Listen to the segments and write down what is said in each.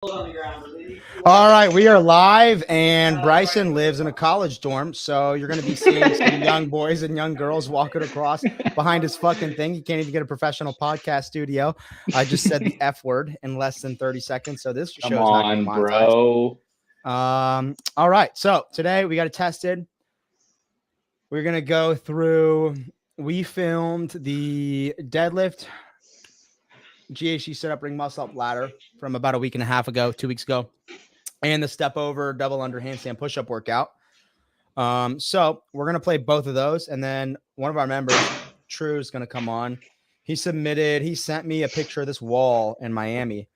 All right, we are live, and Bryson lives in a college dorm, so you're going to be seeing some young boys and young girls walking across behind his fucking thing. You can't even get a professional podcast studio. I just said the F word in less than 30 seconds, so this Come show is not going to on, be monetized. bro. All right, so today we got it tested. We're going to go through, we filmed the deadlift, GHC sit up, ring muscle up ladder from about a week and a half ago, 2 weeks ago, and the step over double under handstand push-up workout. So we're going to play both of those. And then one of our members, TRU, is going to come on. He sent me a picture of this wall in Miami.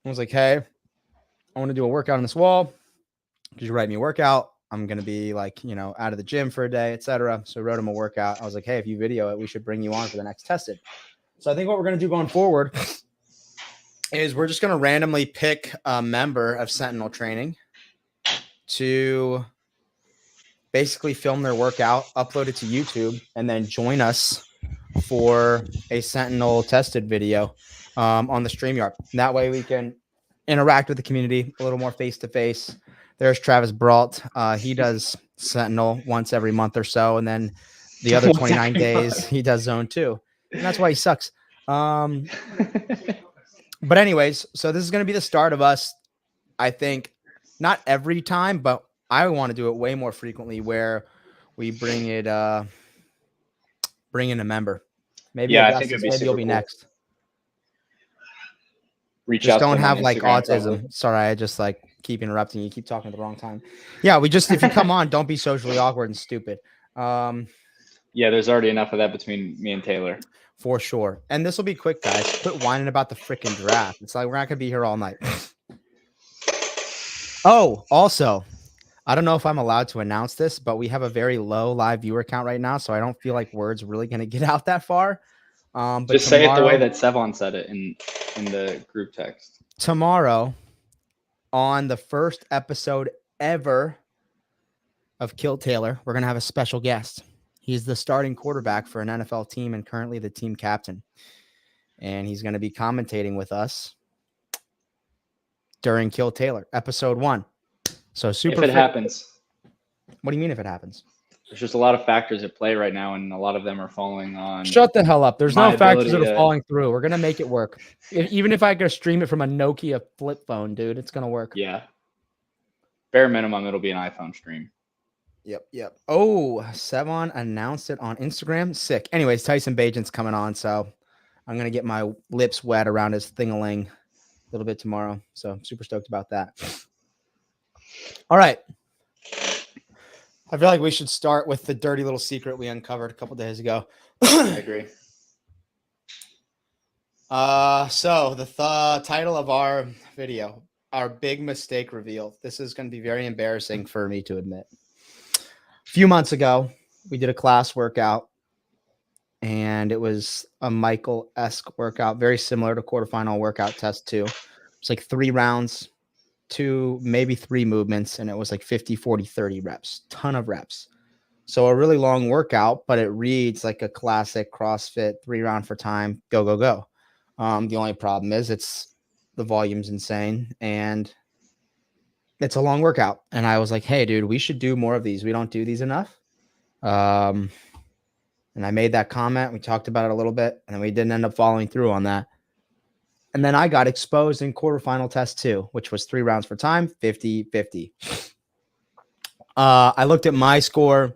I was like, hey, I want to do a workout on this wall. Could you write me a workout? I'm going to be like, out of the gym for a day, etc. So I wrote him a workout. I was like, hey, if you video it, we should bring you on for the next tested. So I think what we're going to do going forward is we're just going to randomly pick a member of Sentinel Training to basically film their workout, upload it to YouTube, and then join us for a Sentinel tested video on the StreamYard. And that way we can interact with the community a little more face-to-face. There's Travis Brault. He does Sentinel once every month or so, and then the other 29 days he does Zone 2. And that's why he sucks. But anyways, so this is going to be the start of us, I think, not every time, but I want to do it way more frequently where we bring in a member. Maybe I think it'd be maybe you'll be cool. next. Just don't have like autism. Probably. Sorry, I just like keep interrupting you. Keep talking at the wrong time. Yeah, if you come on, don't be socially awkward and stupid. Yeah, there's already enough of that between me and Taylor. For sure. And this will be quick, guys. Quit whining about the freaking draft. It's like we're not gonna be here all night. Oh, also, I don't know if I'm allowed to announce this, but we have a very low live viewer count right now, so I don't feel like word's really going to get out that far. But just say it the way that Sevon said it in the group text. Tomorrow, on the first episode ever of Kill Taylor, we're going to have a special guest. He's the starting quarterback for an NFL team and currently the team captain. And he's going to be commentating with us during Kill Taylor, episode 1. So super. If it happens. What do you mean if it happens? There's just a lot of factors at play right now, and a lot of them are falling on. Shut the hell up. There's no factors that are falling through. We're going to make it work. Even if I could stream it from a Nokia flip phone, dude, it's going to work. Yeah. Bare minimum, it'll be an iPhone stream. Yep. Oh, Sevon announced it on Instagram. Sick. Anyways, Tyson Bajan's coming on, so I'm going to get my lips wet around his thing-a-ling a little bit tomorrow. So I'm super stoked about that. All right. I feel like we should start with the dirty little secret we uncovered a couple days ago. I agree. So the title of our video, our big mistake reveal. This is going to be very embarrassing for me to admit. A few months ago, we did a class workout, and it was a Michael-esque workout, very similar to quarterfinal workout test 2. It's like 3 rounds. 2, maybe 3 movements, and it was like 50, 40, 30 reps, ton of reps. So a really long workout, but it reads like a classic CrossFit 3 round for time, go, go, go. The only problem is the volume's insane and it's a long workout. And I was like, hey, dude, we should do more of these. We don't do these enough. And I made that comment. We talked about it a little bit, and then we didn't end up following through on that. And then I got exposed in quarterfinal test 2, which was 3 rounds for time, 50, 50. I looked at my score,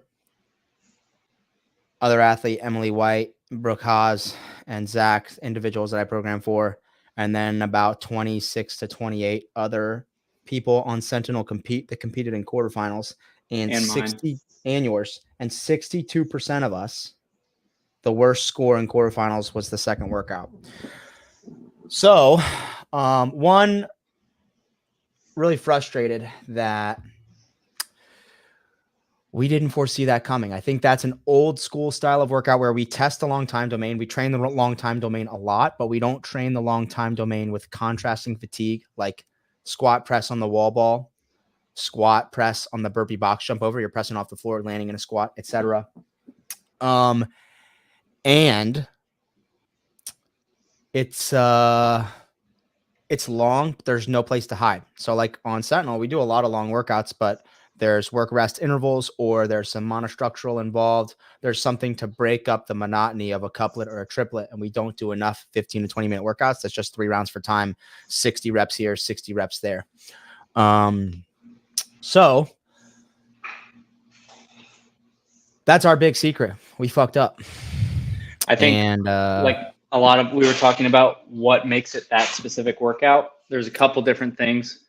other athlete, Emily White, Brooke Haas, and Zach, individuals that I programmed for, and then about 26 to 28 other people on Sentinel that competed in quarterfinals, and 60 and yours, and 62% of us, the worst score in quarterfinals was the second workout. So, one, really frustrated that we didn't foresee that coming. I think that's an old school style of workout where we test the long time domain. We train the long time domain a lot, but we don't train the long time domain with contrasting fatigue, like squat press on the wall ball, squat press on the burpee box jump over. You're pressing off the floor, landing in a squat, etc. And it's it's long, but there's no place to hide. So like on Sentinel, we do a lot of long workouts, but there's work rest intervals, or there's some monostructural involved. There's something to break up the monotony of a couplet or a triplet. And we don't do enough 15 to 20 minute workouts. That's just 3 rounds for time, 60 reps here, 60 reps there. So that's our big secret. We fucked up. I think like a lot of, we were talking about what makes it that specific workout. There's a couple different things.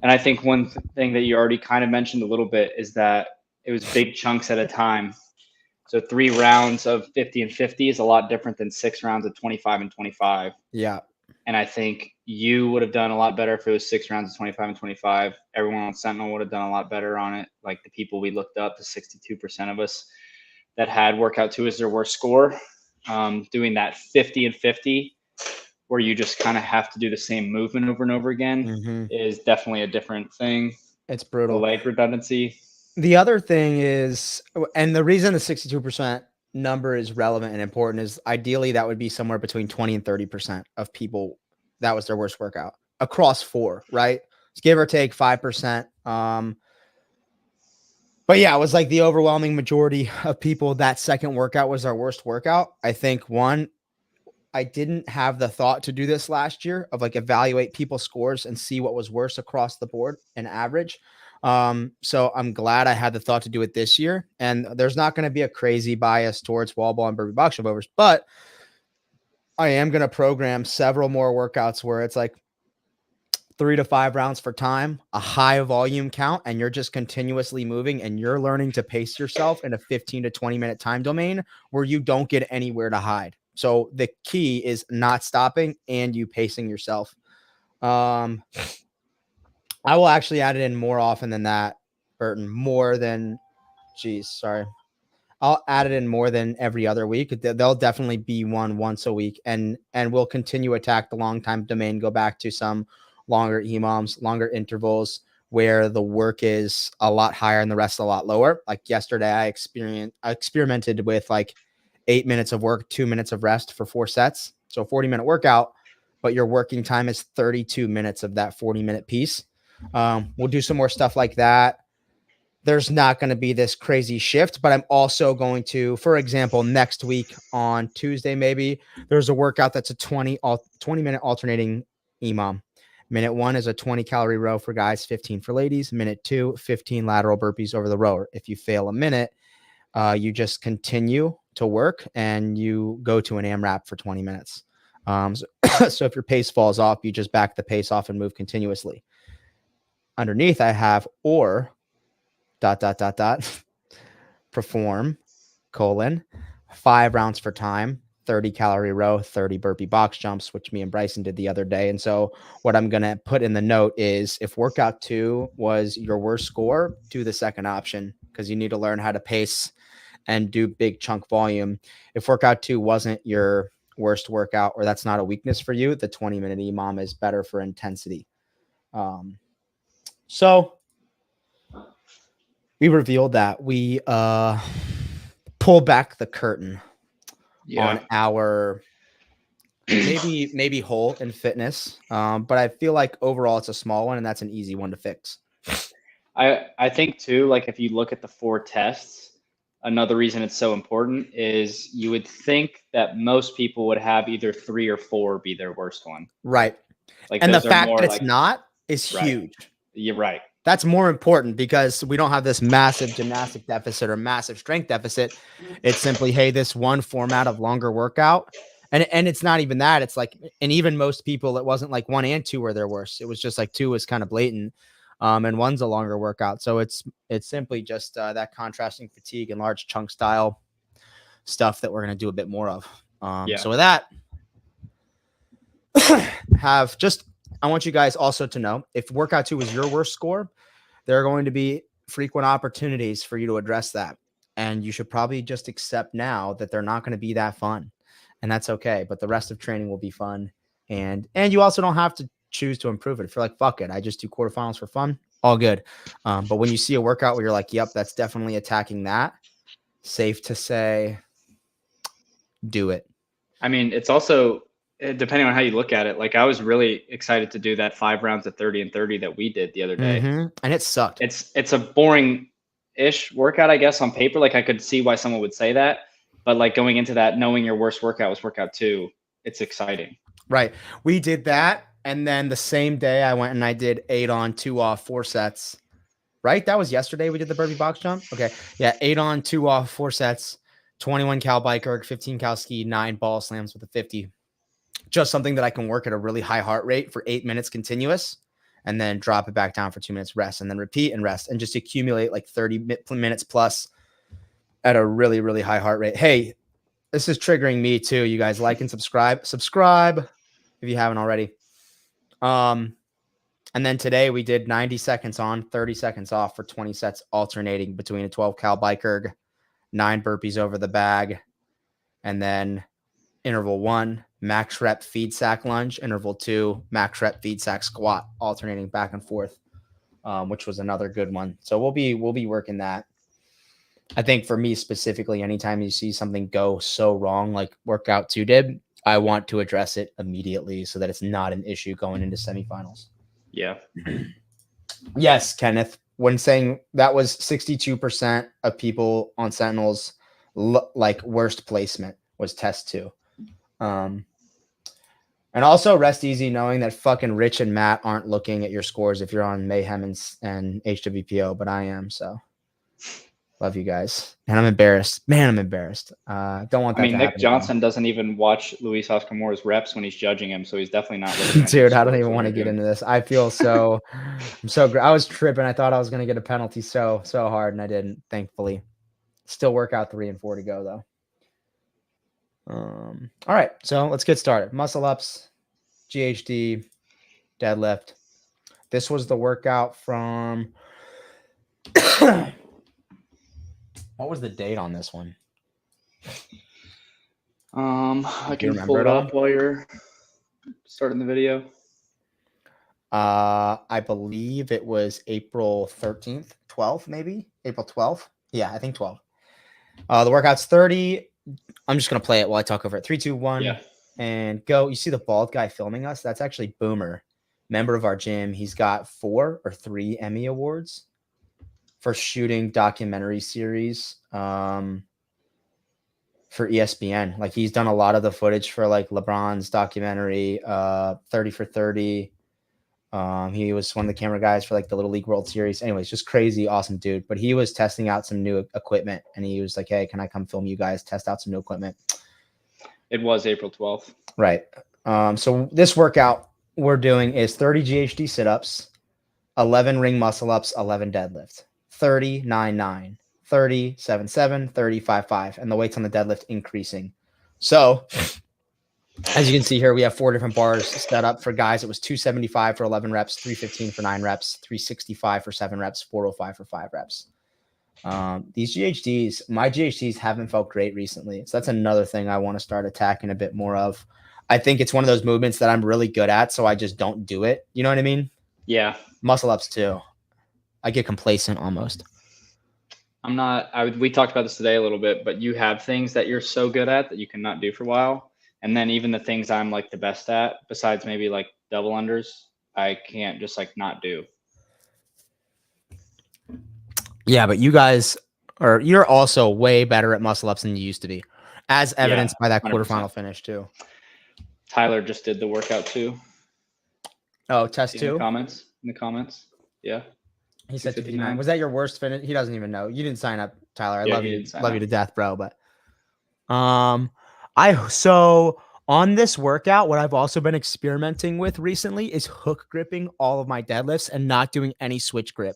And I think one thing that you already kind of mentioned a little bit is that it was big chunks at a time. So 3 rounds of 50 and 50 is a lot different than 6 rounds of 25 and 25. Yeah. And I think you would have done a lot better if it was 6 rounds of 25 and 25. Everyone on Sentinel would have done a lot better on it. Like the people we looked up, the 62% of us that had workout 2 as their worst score, doing that 50 and 50, where you just kind of have to do the same movement over and over again, is definitely a different thing. It's brutal. The leg redundancy. The other thing is, and the reason the 62% number is relevant and important, is ideally that would be somewhere between 20 and 30% of people that was their worst workout across 4, right? It's give or take 5%. But yeah, it was like the overwhelming majority of people, that second workout was our worst workout. I think I didn't have the thought to do this last year of like evaluate people's scores and see what was worse across the board and average. So I'm glad I had the thought to do it this year. And there's not going to be a crazy bias towards wall ball and burpee box jump overs, but I am going to program several more workouts where it's like 3 to 5 rounds for time, a high volume count, and you're just continuously moving and you're learning to pace yourself in a 15 to 20 minute time domain where you don't get anywhere to hide. So the key is not stopping and you pacing yourself. I will actually add it in more often than that, Burton, I'll add it in more than every other week. There'll definitely be one once a week, and we'll continue attack the long time domain, go back to some longer EMOMs, longer intervals where the work is a lot higher and the rest a lot lower. Like yesterday, I experimented with like 8 minutes of work, 2 minutes of rest for 4 sets. So 40-minute workout, but your working time is 32 minutes of that 40-minute piece. We'll do some more stuff like that. There's not going to be this crazy shift, but I'm also going to, for example, next week on Tuesday, maybe there's a workout that's a 20-minute alternating EMOM. Minute 1 is a 20-calorie row for guys, 15 for ladies. Minute 2, 15 lateral burpees over the rower. If you fail a minute, you just continue to work and you go to an AMRAP for 20 minutes. So if your pace falls off, you just back the pace off and move continuously. Underneath, I have perform, 5 rounds for time, 30-calorie row, 30 burpee box jumps, which me and Bryson did the other day. And so what I'm going to put in the note is if workout 2 was your worst score, do the second option because you need to learn how to pace and do big chunk volume. If workout 2 wasn't your worst workout, or that's not a weakness for you, the 20-minute EMOM is better for intensity. So we revealed that we pull back the curtain on our maybe hole in fitness. But I feel like overall it's a small one and that's an easy one to fix. I think too, like if you look at the 4 tests, another reason it's so important is you would think that most people would have either 3 or 4 be their worst one. Right. Like, and the fact that it's not is huge. You're right. That's more important because we don't have this massive gymnastic deficit or massive strength deficit. It's simply, hey, this one format of longer workout. And it's not even that. It's like, and even most people, it wasn't like 1 and 2 were their worst. It was just like 2 was kind of blatant. And 1's a longer workout. So it's simply just that contrasting fatigue and large chunk style stuff that we're going to do a bit more of. So with that, I want you guys also to know if workout 2 was your worst score, there are going to be frequent opportunities for you to address that. And you should probably just accept now that they're not going to be that fun, and that's okay. But the rest of training will be fun. And you also don't have to choose to improve it. If you're like, fuck it, I just do quarterfinals for fun, all good. But when you see a workout where you're like, yep, that's definitely attacking that, safe to say, do it. I mean, it's also depending on how you look at it, like I was really excited to do that 5 rounds of 30 and 30 that we did the other day. And it sucked. It's a boring-ish workout, I guess, on paper. Like I could see why someone would say that, but like going into that, knowing your worst workout was workout 2, it's exciting. Right. We did that. And then the same day I went and I did 8 on, 2 off, 4 sets. Right? That was yesterday we did the burpee box jump. Okay. Yeah. 8 on, 2 off, 4 sets, 21 cal bike erg, 15 cal ski, 9 ball slams with a 50. Just something that I can work at a really high heart rate for 8 minutes continuous and then drop it back down for 2 minutes rest and then repeat and rest and just accumulate like 30 minutes plus at a really, really high heart rate. Hey, this is triggering me too. You guys like and subscribe if you haven't already. And then today we did 90 seconds on, 30 seconds off for 20 sets, alternating between a 12 cal bike erg, 9 burpees over the bag, and then interval 1, max rep feed sack lunge, interval 2, max rep feed sack squat, alternating back and forth, which was another good one. So we'll be working that. I think for me specifically, anytime you see something go so wrong, like workout 2 did, I want to address it immediately so that it's not an issue going into semifinals. Yeah. Yes, Kenneth. When saying that was 62% of people on Sentinels, like worst placement was test 2. And also rest easy knowing that fucking Rich and Matt aren't looking at your scores if you're on Mayhem and HWPO, but I am. So love you guys. And I'm embarrassed. Man, I'm embarrassed. Don't want that to Nick happen Johnson again. doesn't even watch Luis Oscar Moore's reps when he's judging him, so he's definitely not looking at Dude, I don't even want to get into this. I feel so I'm so I was tripping. I thought I was going to get a penalty so hard and I didn't, thankfully. Still workout 3 and 4 to go though. All right, so let's get started. Muscle ups, GHD, deadlift. This was the workout from what was the date on this one? I can pull it up while you're starting the video. I believe it was April 13th, 12th, maybe April 12th. Yeah, I think 12. The workout's 30. I'm just going to play it while I talk over it. 3, 2, 1, and go. You see the bald guy filming us? That's actually Boomer, member of our gym. He's got 4 or 3 Emmy Awards for shooting documentary series for ESPN. Like he's done a lot of the footage for like LeBron's documentary, 30 for 30. He was one of the camera guys for like the Little League World Series. Anyways, just crazy, awesome dude. But he was testing out some new equipment and he was like, hey, can I come film you guys, test out some new equipment? It was April 12th. Right. So this workout we're doing is 30 GHD sit-ups, 11 ring muscle ups, 11 deadlift, 30, 9, 9, 30, 7, 7, 30, 5, 5. And the weights on the deadlift increasing. So as you can see here, we have 4 different bars set up for guys. It was 275 for 11 reps, 315 for 9 reps, 365 for 7 reps, 405 for 5 reps. These GHDs, my GHDs haven't felt great recently. So that's another thing I want to start attacking a bit more of. I think it's one of those movements that I'm really good at, so I just don't do it. You know what I mean? Yeah. Muscle ups too. I get complacent almost. I'm not, we talked about this today a little bit, but you have things that you're so good at that you cannot do for a while. And then even the things I'm like the best at, besides maybe like double unders, I can't just like not do. Yeah, but you guys you're also way better at muscle ups than you used to be, as evidenced by that 100%. Quarterfinal finish too. Tyler just did the workout too. Oh, test 2? In the comments. Yeah. He said 59. Was that your worst finish? He doesn't even know. You didn't sign up, Tyler. I love you to death, bro. But so on this workout, what I've also been experimenting with recently is hook gripping all of my deadlifts and not doing any switch grip.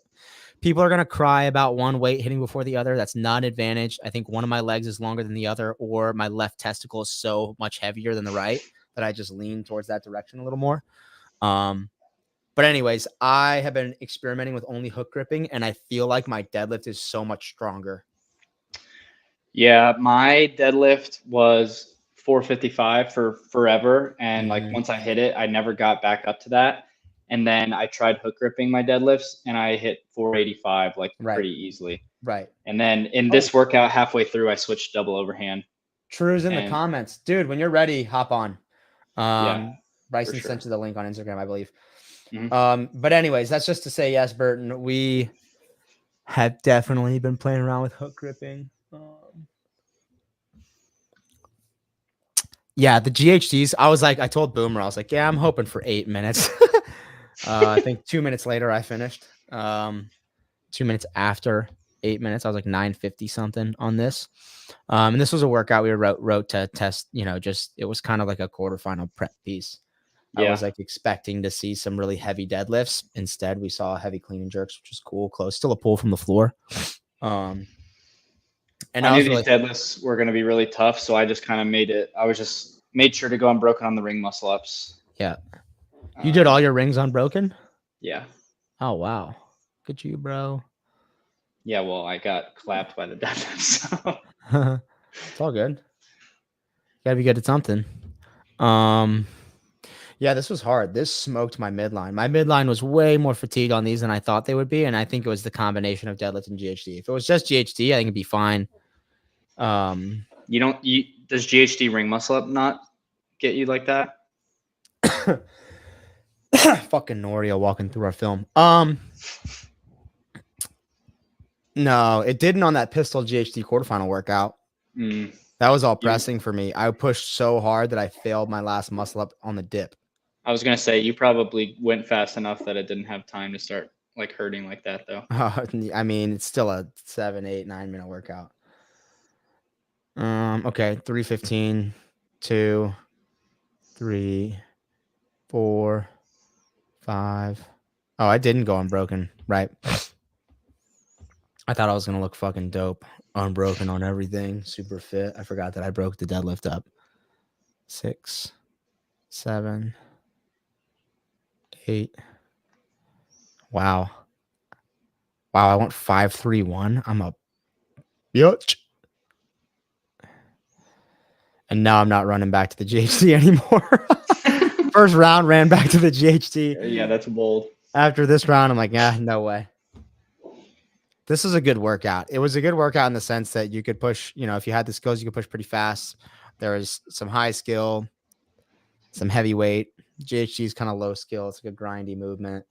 People are going to cry about one weight hitting before the other. That's not an advantage. I think one of my legs is longer than the other, or my left testicle is so much heavier than the right that I just lean towards that direction a little more. But anyways, I have been experimenting with only hook gripping, and I feel like my deadlift is so much stronger. Yeah, my deadlift was 455 for forever. And like once I hit it, I never got back up to that. And then I tried hook gripping my deadlifts and I hit 485 like pretty easily. Right. And then in this workout, halfway through, I switched double overhand. TRU's in the comments. Dude, when you're ready, hop on. Bryson sure. sent you the link on Instagram, I believe. Mhm. But anyways, that's just to say, yes, Burton, we have definitely been playing around with hook gripping. Yeah, the GHDs, I told Boomer, I was like, yeah, I'm hoping for 8 minutes. I think 2 minutes later I finished. 2 minutes after 8 minutes, I was like 950 something on this. And this was a workout we wrote to test, just it was kind of like a quarterfinal prep piece. I was like expecting to see some really heavy deadlifts. Instead, we saw heavy clean and jerks, which was cool. Close, still a pull from the floor. And I knew these deadlifts were going to be really tough, so I just kind of made sure to go unbroken on the ring muscle ups. Yeah. You did all your rings unbroken? Yeah. Oh, wow. Good to you, bro. Yeah, well, I got clapped by the deadlifts. So. It's all good. Gotta be good at something. Yeah, this was hard. This smoked my midline. My midline was way more fatigued on these than I thought they would be, and I think it was the combination of deadlift and GHD. If it was just GHD, I think it'd be fine. Does GHD ring muscle up not get you like that? Fucking Norio walking through our film. No, it didn't on that pistol GHD quarterfinal workout. That was all pressing for me. I pushed so hard that I failed my last muscle up on the dip. I was gonna say you probably went fast enough that it didn't have time to start like hurting like that though. I mean, it's still a 7, 8, 9 minute workout. Okay, 315, 2, 3, 4, 5. Oh, I didn't go unbroken, right? I thought I was gonna look fucking dope, unbroken on everything, super fit. I forgot that I broke the deadlift up. 6, 7, 8. Wow. I went 5-3-1. I'm a bitch. And now I'm not running back to the GHD anymore. First round, ran back to the GHD. Yeah, that's bold. After this round, I'm like, no way. This is a good workout. It was a good workout in the sense that you could push, if you had the skills, you could push pretty fast. There was some high skill, some heavy weight. GHD is kind of low skill. It's like a grindy movement.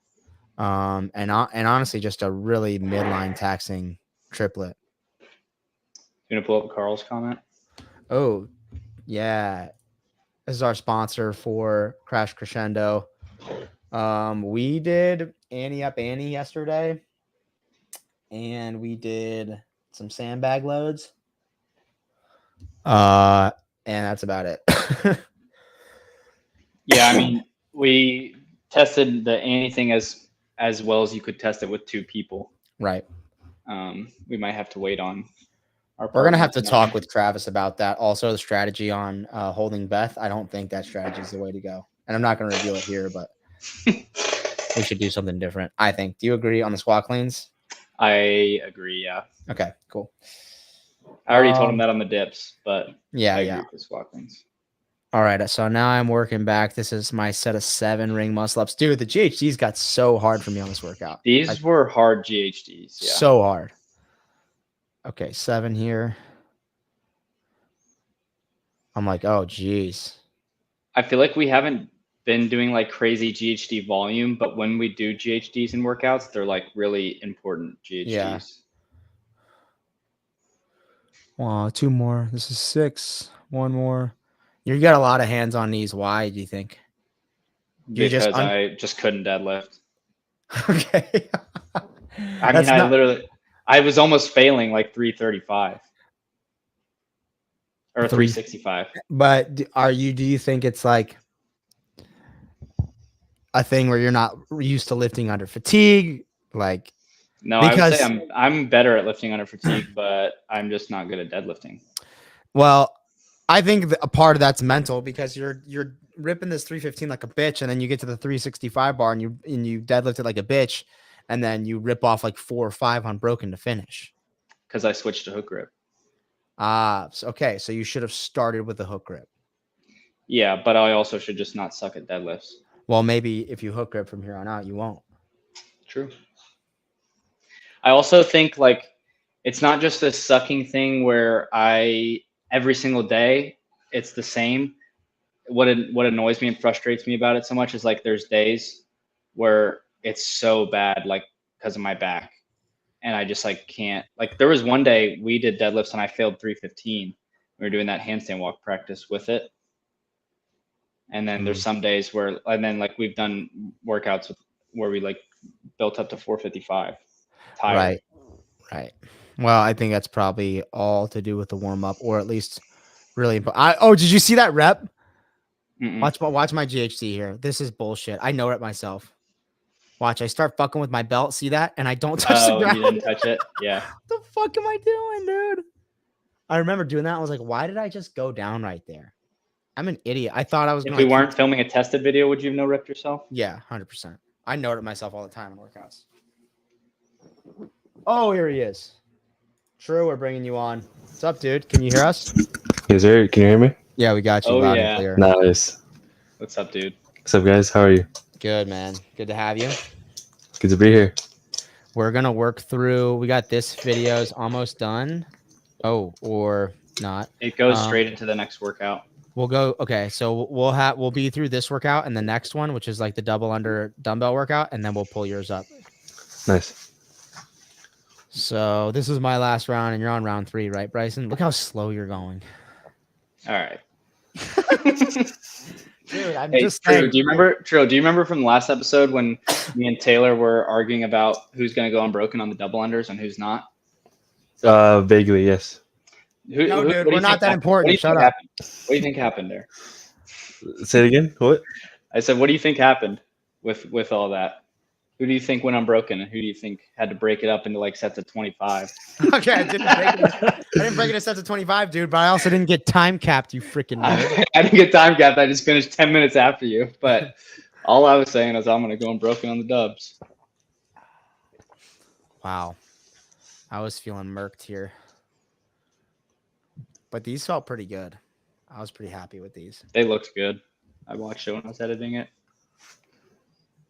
And honestly, just a really midline taxing triplet. You gonna pull up Carl's comment? Oh, yeah. This is our sponsor for Crash Crescendo. We did Annie Up Annie yesterday, and we did some sandbag loads. And that's about it. Yeah, I mean, we tested anything as well as you could test it with 2 people. Right. We might have to wait on our. We're gonna have to talk with Travis about that. Also, the strategy on holding Beth. I don't think that strategy is the way to go, and I'm not gonna reveal it here, but we should do something different. I think. Do you agree on the squat cleans? I agree. Yeah. Okay. Cool. I already told him that on the dips, but yeah, I agree with the squat cleans. All right, so now I'm working back. This is my set of 7 ring muscle ups. Dude, the GHDs got so hard for me on this workout. These were hard GHDs. Yeah. So hard. Okay, 7 here. I'm like, oh, geez. I feel like we haven't been doing like crazy GHD volume, but when we do GHDs in workouts, they're like really important GHDs. Yeah. Wow, 2 more. This is 6. 1 more. You got a lot of hands on knees. Why do you think? Because I just couldn't deadlift. Okay. I was almost failing like 335 or 365. But do you think it's like a thing where you're not used to lifting under fatigue? Like, no, I would say I'm better at lifting under fatigue, but I'm just not good at deadlifting. Well, I think a part of that's mental because you're ripping this 315 like a bitch, and then you get to the 365 bar and you deadlift it like a bitch, and then you rip off like 4 or 5 unbroken to finish. Because I switched to hook grip. Okay. So you should have started with the hook grip. Yeah, but I also should just not suck at deadlifts. Well, maybe if you hook grip from here on out, you won't. True. I also think like it's not just a sucking thing where every single day it's the same. what annoys me and frustrates me about it so much is like there's days where it's so bad, like because of my back, and I just like can't. Like there was one day we did deadlifts and I failed 315. We were doing that handstand walk practice with it, and then there's some days where, and then like we've done workouts where we like built up to 455. Tired. Right. Well, I think that's probably all to do with the warm up, or at least really. Oh, did you see that rep? Watch my GHC here. This is bullshit. I know it myself. Watch, I start fucking with my belt. See that? And I don't touch the ground. You didn't touch it? Yeah. What the fuck am I doing, dude? I remember doing that. I was like, why did I just go down right there? I'm an idiot. I thought I was. If we weren't filming a tested video, would you have no ripped yourself? Yeah, 100%. I know it myself all the time in workouts. Oh, here he is. True, we're bringing you on. What's up, dude? Can you hear us? Yes, sir. Can you hear me? Yeah, we got you loud and clear. Nice. What's up, dude? What's up, guys? How are you? Good, man. Good to have you. Good to be here. We're going to work through. We got this video's almost done. Oh, or not. It goes straight into the next workout. We'll go. Okay, so we'll be through this workout and the next one, which is like the double under dumbbell workout, and then we'll pull yours up. Nice. So this is my last round, and you're on round 3, right, Bryson? Look how slow you're going. All right. Dude, I'm hey, just True, saying. do you remember from the last episode when me and Taylor were arguing about who's going to go unbroken on the double unders and who's not? Vaguely, yes. No, dude, we're not that important. Shut up. What do you think happened there? Say it again. What? I said, what do you think happened with all that? Who do you think went unbroken, and who do you think had to break it up into like sets of 25? Okay, I didn't break it in sets of 25, dude, but I also didn't get time capped, you freaking nerd. I didn't get time capped. I just finished 10 minutes after you. But all I was saying is I'm going to go unbroken on the dubs. Wow. I was feeling murked here. But these felt pretty good. I was pretty happy with these. They looked good. I watched it when I was editing it.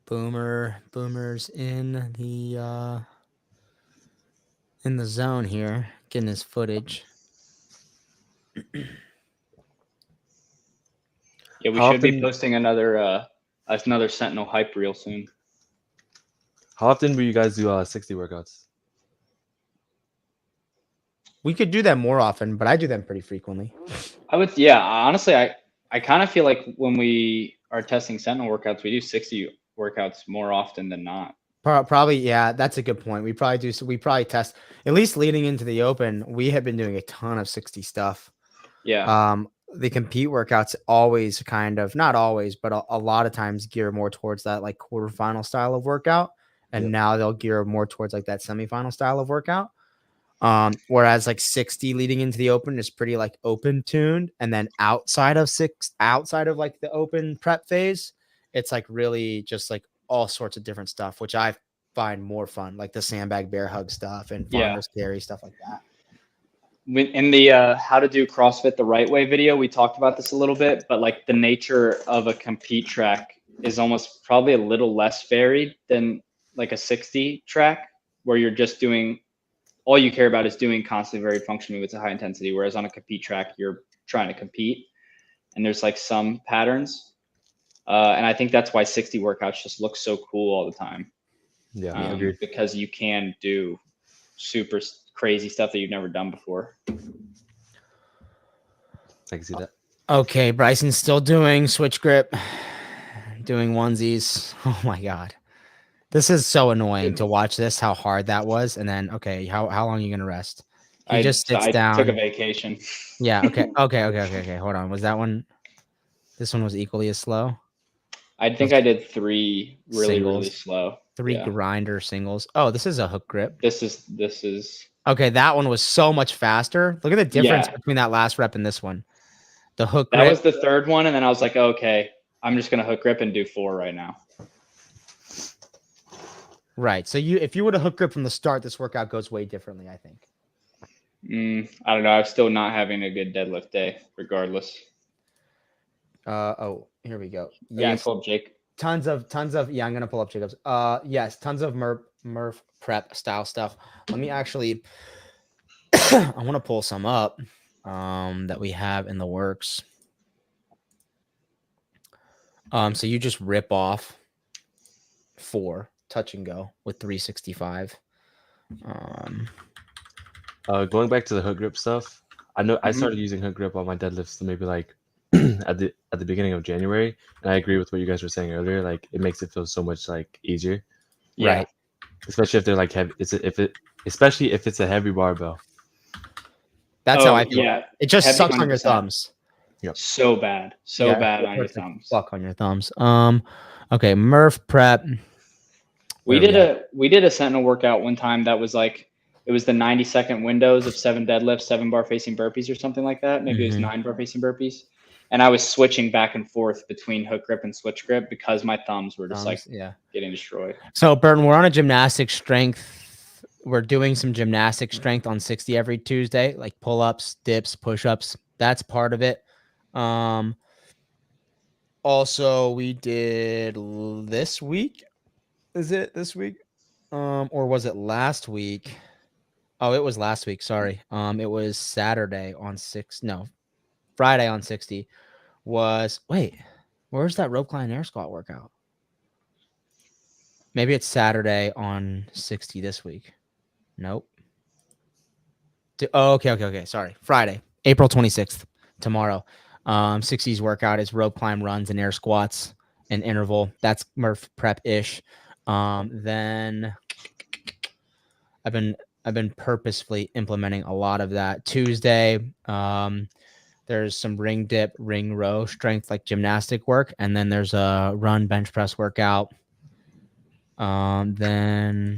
Boomer's in the zone here, getting his footage. Yeah, we should be posting another Sentinel hype reel soon. How often will you guys do 60 workouts? We could do them more often, but I do them pretty frequently. Honestly, I kind of feel like when we are testing Sentinel workouts, we do 60 workouts more often than not. Probably, yeah, that's a good point. We probably test, at least leading into the open, we have been doing a ton of 60 stuff. Yeah. The compete workouts always kind of, not always, but a lot of times gear more towards that like quarterfinal style of workout. And now they'll gear more towards like that semifinal style of workout. Whereas like 60 leading into the open is pretty like open tuned. And then outside of like the open prep phase, it's like really just like all sorts of different stuff, which I find more fun, like the sandbag bear hug stuff and farmer's carry stuff like that. In the how to do CrossFit the right way video, we talked about this a little bit, but like the nature of a compete track is almost probably a little less varied than like a 60 track, where you're just doing, all you care about is doing constantly varied function movements at high intensity. Whereas on a compete track, you're trying to compete and there's like some patterns. And I think that's why 60 workouts just look so cool all the time. Yeah, I agree. Because you can do super crazy stuff that you've never done before. I can see that. Okay, Bryson's still doing switch grip, doing onesies. Oh my God. This is so annoying to watch this, how hard that was. And then, okay, how long are you going to rest? He just sits down. I took a vacation. Yeah, okay. Hold on. Was that one? This one was equally as slow? I think I did 3 really slow. 3 grinder singles. Oh, this is a hook grip. This is. Okay, that one was so much faster. Look at the difference between that last rep and this one. The hook grip. That was the third one, and then I was like, okay, I'm just gonna hook grip and do 4 right now. Right. So if you would have hook grip from the start, this workout goes way differently, I think. I don't know. I'm still not having a good deadlift day, regardless. Oh, here we go. Yes. Pull up Jake. Tons of yeah, I'm gonna pull up Jacob's. Yes, tons of Murph prep style stuff. Let me actually I want to pull some up that we have in the works. So you just rip off 4 touch and go with 365. Going back to the hook grip stuff, I know I Mhm. started using hook grip on my deadlifts maybe like at the beginning of January, and I agree with what you guys were saying earlier. Like it makes it feel so much like easier, Yeah. Right. especially if they're like heavy. Especially if it's a heavy barbell. That's how I feel. Yeah. It just Heavy sucks on your 100%. thumbs. So bad. So Yeah, bad it on your hurts like thumbs. fuck on your thumbs. Okay, Murph prep. We Where are did a sentinel workout one time that was like it was the 90-second windows of 7 deadlifts, 7 bar facing burpees or something like that. Maybe it was Mhm. 9 bar facing burpees. And I was switching back and forth between hook grip and switch grip because my thumbs were just like Yeah. getting destroyed. So, Burton, we're on a gymnastic strength. We're doing some gymnastic strength on 60 every Tuesday, like pull-ups, dips, push-ups. That's part of it. Also, we did this week. Is it this week? Or was it last week? Oh, it was last week. Sorry. It was Saturday on Friday on 60 wait, where's that rope climb air squat workout? Maybe it's Saturday on 60 this week. Nope. Okay. Sorry. Friday, April 26th, tomorrow. 60's workout is rope climb runs and air squats and interval. That's Murph prep-ish. Then I've been purposefully implementing a lot of that. Tuesday, there's some ring dip, ring row strength like gymnastic work, and then there's a run bench press workout. Then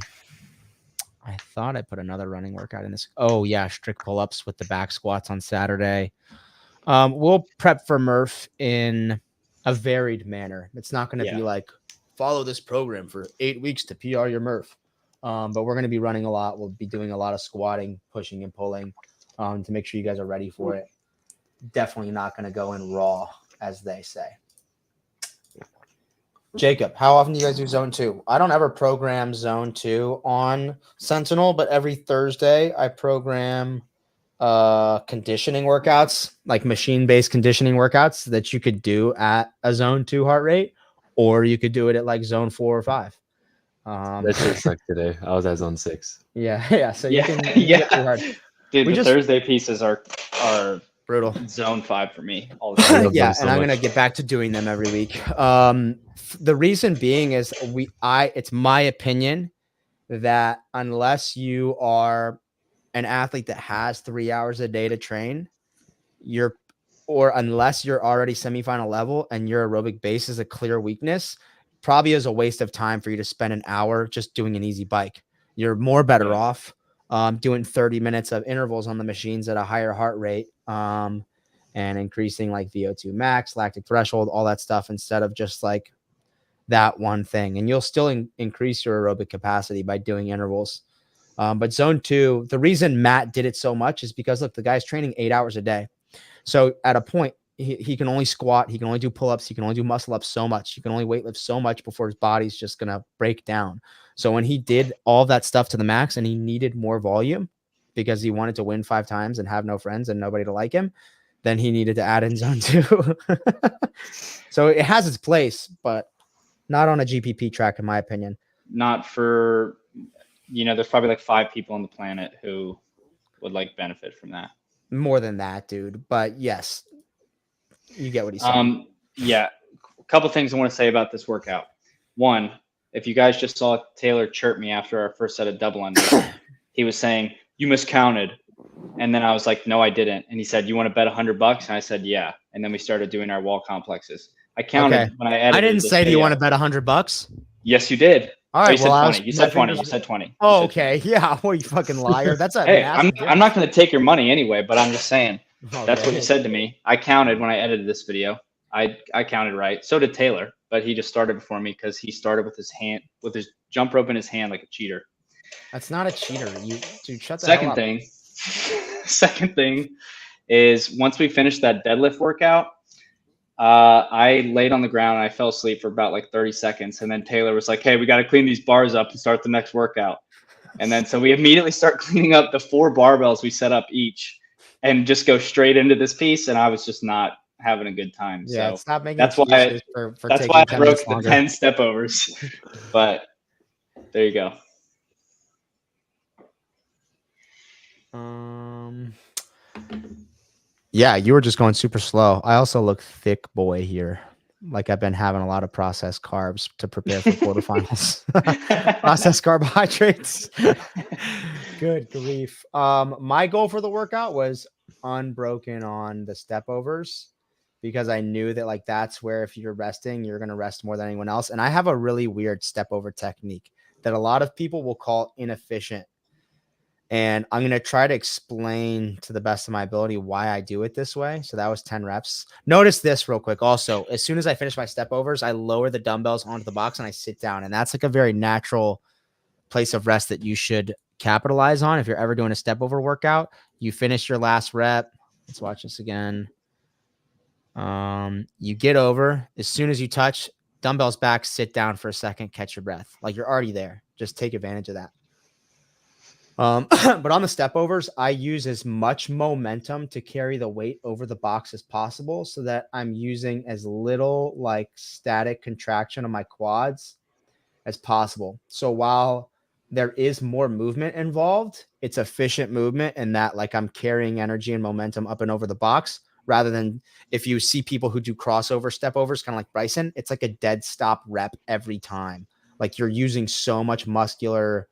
I thought I put another running workout in this. Oh yeah, strict pull-ups with the back squats on Saturday. We'll prep for Murph in a varied manner. It's not going to be like follow this program for 8 weeks to PR your Murph. But we're going to be running a lot. We'll be doing a lot of squatting, pushing, and pulling to make sure you guys are ready for it. Definitely not going to go in raw, as they say. Jacob, how often do you guys do zone 2? I don't ever program zone 2 on Sentinel, but every Thursday I program conditioning workouts, like machine-based conditioning workouts that you could do at a zone 2 heart rate, or you could do it at like zone 4 or 5. That shit sucked today. I was at zone 6. Yeah. So you can yeah. get pretty hard. Dude, the Thursday pieces are brutal. Zone 5 for me all the time. Yeah, and I'm gonna get back to doing them every week. The reason being is it's my opinion that unless you are an athlete that has 3 hours a day to train, unless you're already semifinal level and your aerobic base is a clear weakness, probably is a waste of time for you to spend an hour just doing an easy bike. You're more better off doing 30 minutes of intervals on the machines at a higher heart rate and increasing like VO2 max, lactic threshold, all that stuff instead of just like that one thing. And you'll still increase your aerobic capacity by doing intervals. But zone 2, the reason Matt did it so much is because, look, the guy's training 8 hours a day. So at a point, he can only squat, he can only do pull-ups, he can only do muscle-ups so much, he can only weightlift so much before his body's just going to break down. So when he did all that stuff to the max and he needed more volume because he wanted to win 5 times and have no friends and nobody to like him, then he needed to add in zone 2. So it has its place, but not on a GPP track, in my opinion. Not for, there's probably like 5 people on the planet who would like benefit from that. More than that, dude. But yes, you get what he's saying. Yeah. A couple things I want to say about this workout. One, if you guys just saw Taylor chirp me after our first set of double unders, he was saying, "You miscounted." And then I was like, "No, I didn't." And he said, "You want to bet $100?" And I said, "Yeah." And then we started doing our wall complexes. I counted when I edited. I didn't say, "Do you want to bet $100?" Yes, you did. All right. You said 20. You said 20. You said 20. Oh, okay. Yeah. Well, you fucking liar. That's a hey, I'm not going to take your money anyway, but I'm just saying. Okay. That's what you said to me. I counted when I edited this video. I counted right. So did Taylor, but he just started before me because he started with his hand, with his jump rope in his hand like a cheater. That's not a cheater. Dude, shut the hell up. Second thing is once we finished that deadlift workout, I laid on the ground and I fell asleep for about like 30 seconds. And then Taylor was like, "Hey, we got to clean these bars up and start the next workout." And then so we immediately start cleaning up the 4 barbells we set up each and just go straight into this piece. And I was just not having a good time. Yeah, So stop making that's why excuses for that's taking why 10 I minutes broke the longer. 10 step overs. But there you go. Yeah, you were just going super slow. I also look thick boy here. Like I've been having a lot of processed carbs to prepare for quarterfinals. Processed carbohydrates. Good grief. My goal for the workout was unbroken on the step overs because I knew that like that's where if you're resting, you're gonna rest more than anyone else. And I have a really weird step over technique that a lot of people will call inefficient. And I'm going to try to explain to the best of my ability why I do it this way. So that was 10 reps. Notice this real quick. Also, as soon as I finish my step overs, I lower the dumbbells onto the box and I sit down. And that's like a very natural place of rest that you should capitalize on. If you're ever doing a step over workout, you finish your last rep. Let's watch this again. You get over as soon as you touch dumbbells back, sit down for a second, catch your breath. Like you're already there. Just take advantage of that. But on the step overs, I use as much momentum to carry the weight over the box as possible so that I'm using as little like static contraction on my quads as possible. So while there is more movement involved, it's efficient movement in that like I'm carrying energy and momentum up and over the box rather than if you see people who do crossover step overs, kind of like Bryson, it's like a dead stop rep every time. Like you're using so much muscular,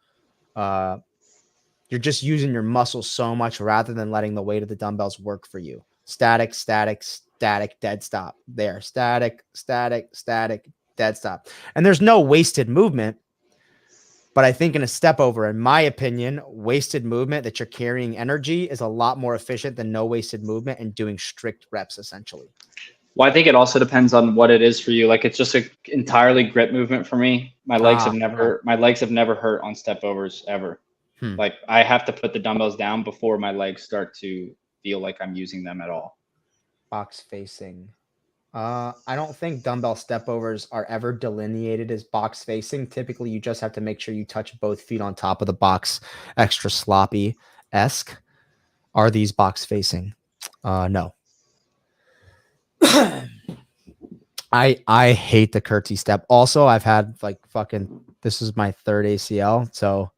you're just using your muscles so much rather than letting the weight of the dumbbells work for you. Static, static, static, dead stop. There. Static, static, static, dead stop. And there's no wasted movement. But I think in a step over, in my opinion, wasted movement that you're carrying energy is a lot more efficient than no wasted movement and doing strict reps essentially. Well, I think it also depends on what it is for you. Like it's just an entirely grip movement for me. My legs have never hurt on step overs ever. Like I have to put the dumbbells down before my legs start to feel like I'm using them at all. Box facing. I don't think dumbbell step overs are ever delineated as box facing. Typically, you just have to make sure you touch both feet on top of the box. Extra sloppy-esque. Are these box facing? No. I hate the curtsy step. Also, I've had like this is my third ACL, so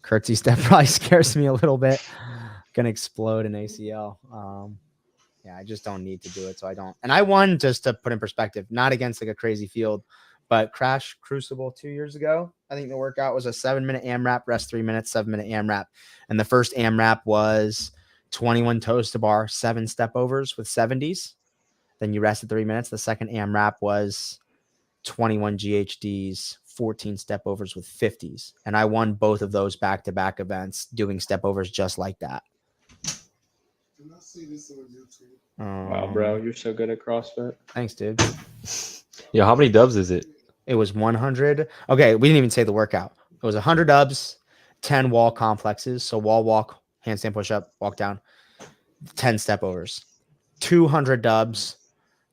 curtsy step probably scares me a little bit. Gonna explode an ACL. Yeah, I just don't need to do it, so I don't. And I won, just to put in perspective, not against like a crazy field, but Crash Crucible 2 years ago. I think the workout was a 7-minute AMRAP, rest 3 minutes, 7-minute AMRAP, and the first AMRAP was 21 toes to bar, 7 step overs with 70s. Then you rested 3 minutes. The second AMRAP was 21 GHDs, 14 step overs with 50s. And I won both of those back-to-back events doing step overs just like that. Can I see this on YouTube? Wow, bro, you're so good at CrossFit. Thanks, dude. Yeah, how many dubs is it? It was 100. Okay, we didn't even say the workout. It was 100 dubs, 10 wall complexes. So wall walk, handstand push-up, walk down, 10 step overs, 200 dubs,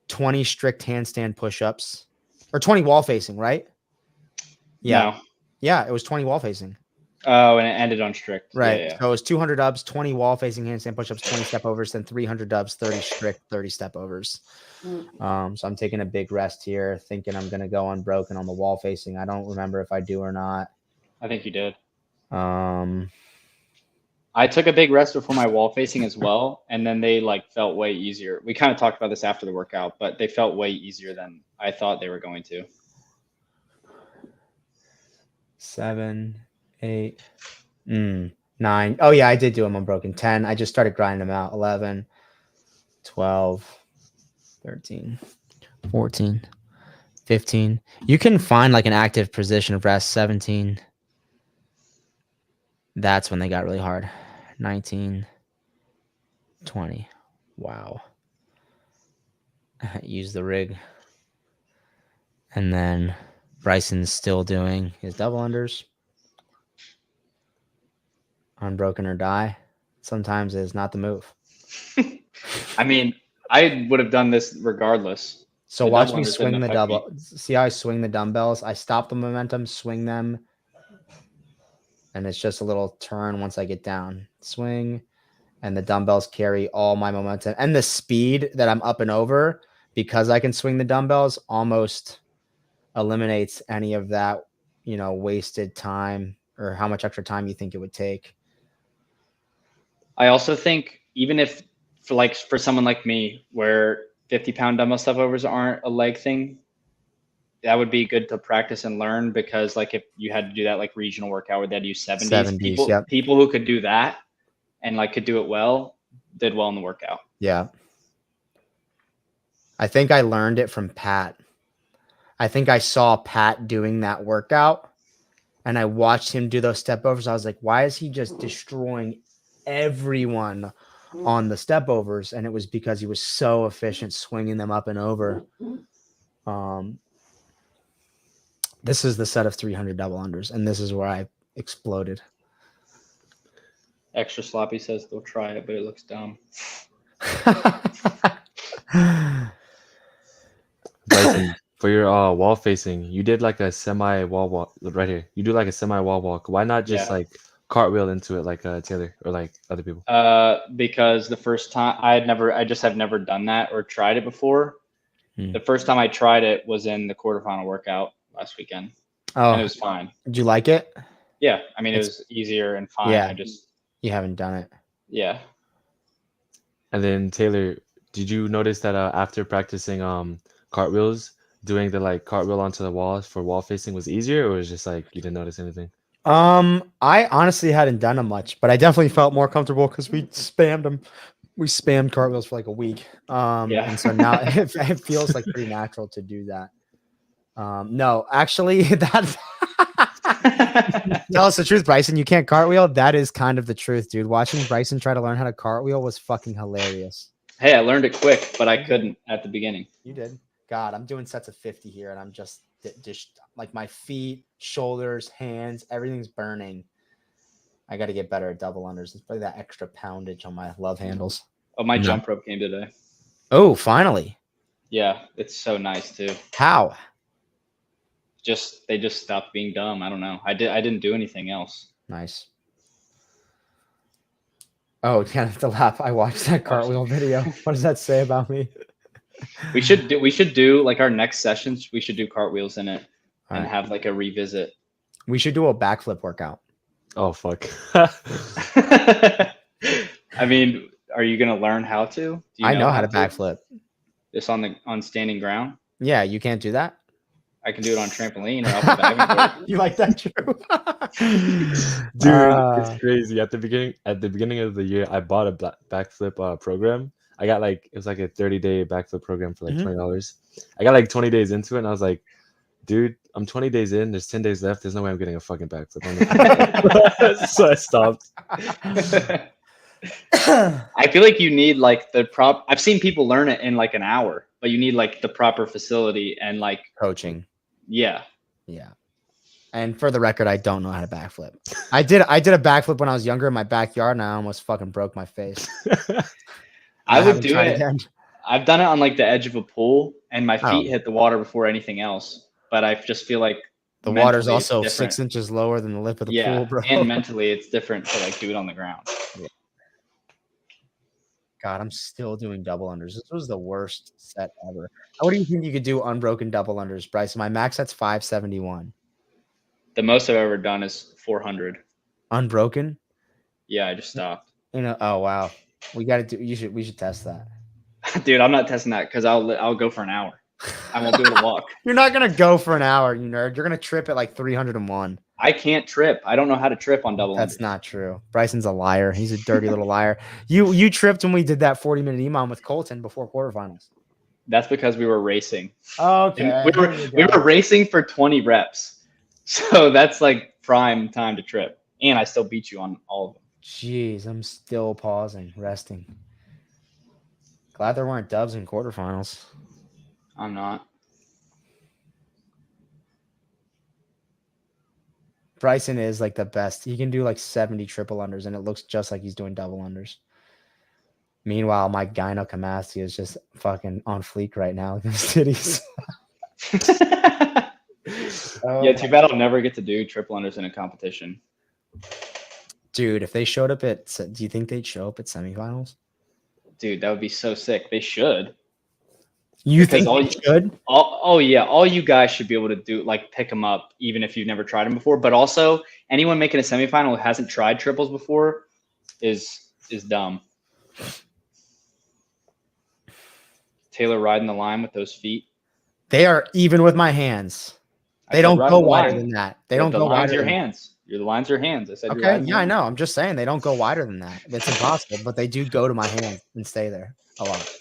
20 strict handstand push-ups, or 20 wall facing, right? Yeah. No. Yeah, it was 20 wall facing. Oh, and it ended on strict. Right. Yeah. So it was 200 dubs, 20 wall facing handstand push-ups, 20 step overs, then 300 dubs, 30 strict, 30 step overs. So I'm taking a big rest here, thinking I'm going to go unbroken on the wall facing. I don't remember if I do or not. I think you did. I took a big rest before my wall facing as well, and then they like felt way easier. We kind of talked about this after the workout, but they felt way easier than I thought they were going to. 7, 8, 9. Oh yeah, I did do them unbroken. 10. I just started grinding them out. 11, 12, 13, 14, 15. You can find like an active position of rest. 17. That's when they got really hard. 19, 20. Wow. Use the rig. And then Bryson's still doing his double unders. Unbroken or die. Sometimes it's not the move. I mean, I would have done this regardless. So watch me swing the double. See how I swing the dumbbells? I stop the momentum, swing them. And it's just a little turn once I get down. Swing. and the dumbbells carry all my momentum, and the speed that I'm up and over because I can swing the dumbbells almost eliminates any of that, wasted time or how much extra time you think it would take. I also think even if for someone like me where 50-pound dumbbell step overs aren't a leg thing, that would be good to practice and learn, because like if you had to do that like regional workout where they had to use 70s, people who could do that and like could do it well did well in the workout. Yeah. I think I learned it from Pat. I think I saw Pat doing that workout and I watched him do those step overs. I was like, why is he just destroying everyone on the step overs? And it was because he was so efficient swinging them up and over. This is the set of 300 double unders, and this is where I exploded. Extra sloppy says they'll try it, but it looks dumb. Bryson, for your wall facing, you did like a semi wall walk right here. You do like a semi wall walk. Why not just like cartwheel into it like Taylor or like other people? Because the first time I just have never done that or tried it before. The first time I tried it was in the quarterfinal workout last weekend. Oh, and it was fine. Did you like it? Yeah. I mean, it was easier and fine. Yeah. You haven't done it. Yeah. And then Taylor, did you notice that after practicing cartwheels, doing the like cartwheel onto the walls for wall facing was easier, or was just like you didn't notice anything? I honestly hadn't done them much, but I definitely felt more comfortable because we spammed them. We spammed cartwheels for like a week. And so now it feels like pretty natural to do that. No, actually, that tell us the truth, Bryson. You can't cartwheel. That is kind of the truth, dude. Watching Bryson try to learn how to cartwheel was fucking hilarious. Hey, I learned it quick, but I couldn't at the beginning. You did. God, I'm doing sets of 50 here, and I'm just like my feet, shoulders, hands, everything's burning. I got to get better at double unders. It's probably that extra poundage on my love handles. Oh, my jump rope came today. Oh, finally. Yeah, it's so nice too. How? They just stopped being dumb. I don't know. I didn't do anything else. Nice. Oh, can't have to laugh. I watched that cartwheel video. What does that say about me? We should do like our next sessions. We should do cartwheels in it and have like a revisit. We should do a backflip workout. Oh fuck. I mean, are you gonna learn how to? I know how to backflip. This on standing ground? Yeah, you can't do that. I can do it on trampoline or off the diving board. You like that, Drew? Dude, it's crazy. At the beginning of the year, I bought a backflip program. I got it was like a 30-day backflip program for like $20. I got like 20 days into it, and I was like, dude, I'm 20 days in. There's 10 days left. There's no way I'm getting a fucking backflip. So I stopped. I feel like you need like I've seen people learn it in like an hour, but you need like the proper facility and like coaching. Yeah. And for the record, I don't know how to backflip. I did a backflip when I was younger in my backyard, and I almost fucking broke my face. I would do it. Again. I've done it on like the edge of a pool, and my feet hit the water before anything else. But I just feel like the water's also 6 inches lower than the lip of the pool, bro. And mentally, it's different to like do it on the ground. Yeah. God, I'm still doing double unders. This was the worst set ever. What do you think you could do unbroken double unders, Bryce? My max set's 571. The most I've ever done is 400. Unbroken? Yeah, I just stopped. Oh wow. We should test that. Dude, I'm not testing that because I'll go for an hour. I won't be able to walk. You're not gonna go for an hour, you nerd. You're gonna trip at like 301. I can't trip. I don't know how to trip on double. That's not true. Bryson's a liar. He's a dirty little liar. You tripped when we did that 40-minute EMOM with Colton before quarterfinals. That's because we were racing. Okay. We were racing for 20 reps. So that's like prime time to trip. And I still beat you on all of them. Jeez, I'm still pausing, resting. Glad there weren't dubs in quarterfinals. I'm not. Bryson is like the best. He can do like 70 triple unders, and it looks just like he's doing double unders. Meanwhile, my gynecomastia is just fucking on fleek right now with his titties. Yeah, too bad I'll never get to do triple unders in a competition. Dude, if they showed up at, do you think they'd show up at semifinals? Dude, that would be so sick. They should. You Because think they should? Oh yeah, all you guys should be able to do like pick them up, even if you've never tried them before. But also, anyone making a semifinal who hasn't tried triples before is dumb. Taylor riding the line with those feet. They are even with my hands. I They said don't ride go the wider line. than that. They Yeah, don't the go line's wider. your than that. hands. Your line's your hands. I said you're Okay, riding yeah, the I line. know. I'm just saying they don't go wider than that. It's impossible, but they do go to my hands and stay there a lot.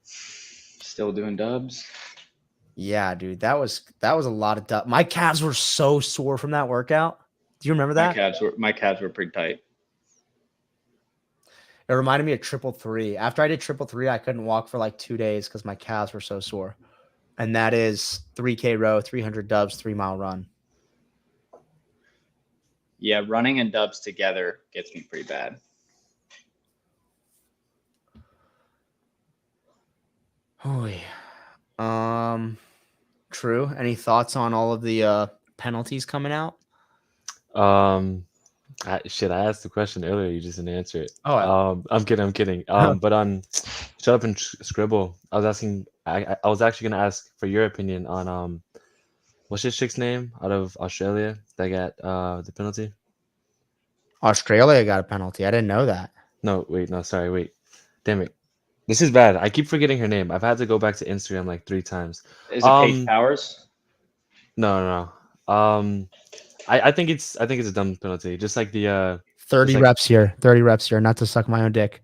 Still doing dubs. Yeah, dude, that was a lot of my calves were so sore from that workout. Do you remember that? My calves were pretty tight. It reminded me of triple three. After I did triple three, I couldn't walk for like 2 days because my calves were so sore. And that is 3K row, 300 dubs, 3-mile run. Yeah, running and dubs together gets me pretty bad. Oh yeah. True. Any thoughts on all of the penalties coming out? I asked the question earlier. You just didn't answer it. Oh, I'm kidding. But on Shut Up and Scribble, I was asking. I was actually gonna ask for your opinion on what's this chick's name out of Australia that got the penalty? Australia got a penalty. I didn't know that. No, sorry, wait. Damn it. This is bad. I keep forgetting her name. I've had to go back to Instagram like 3 times. Is it Paige Powers? No. I think it's a dumb penalty. Just like the 30 reps here. 30 reps here. Not to suck my own dick.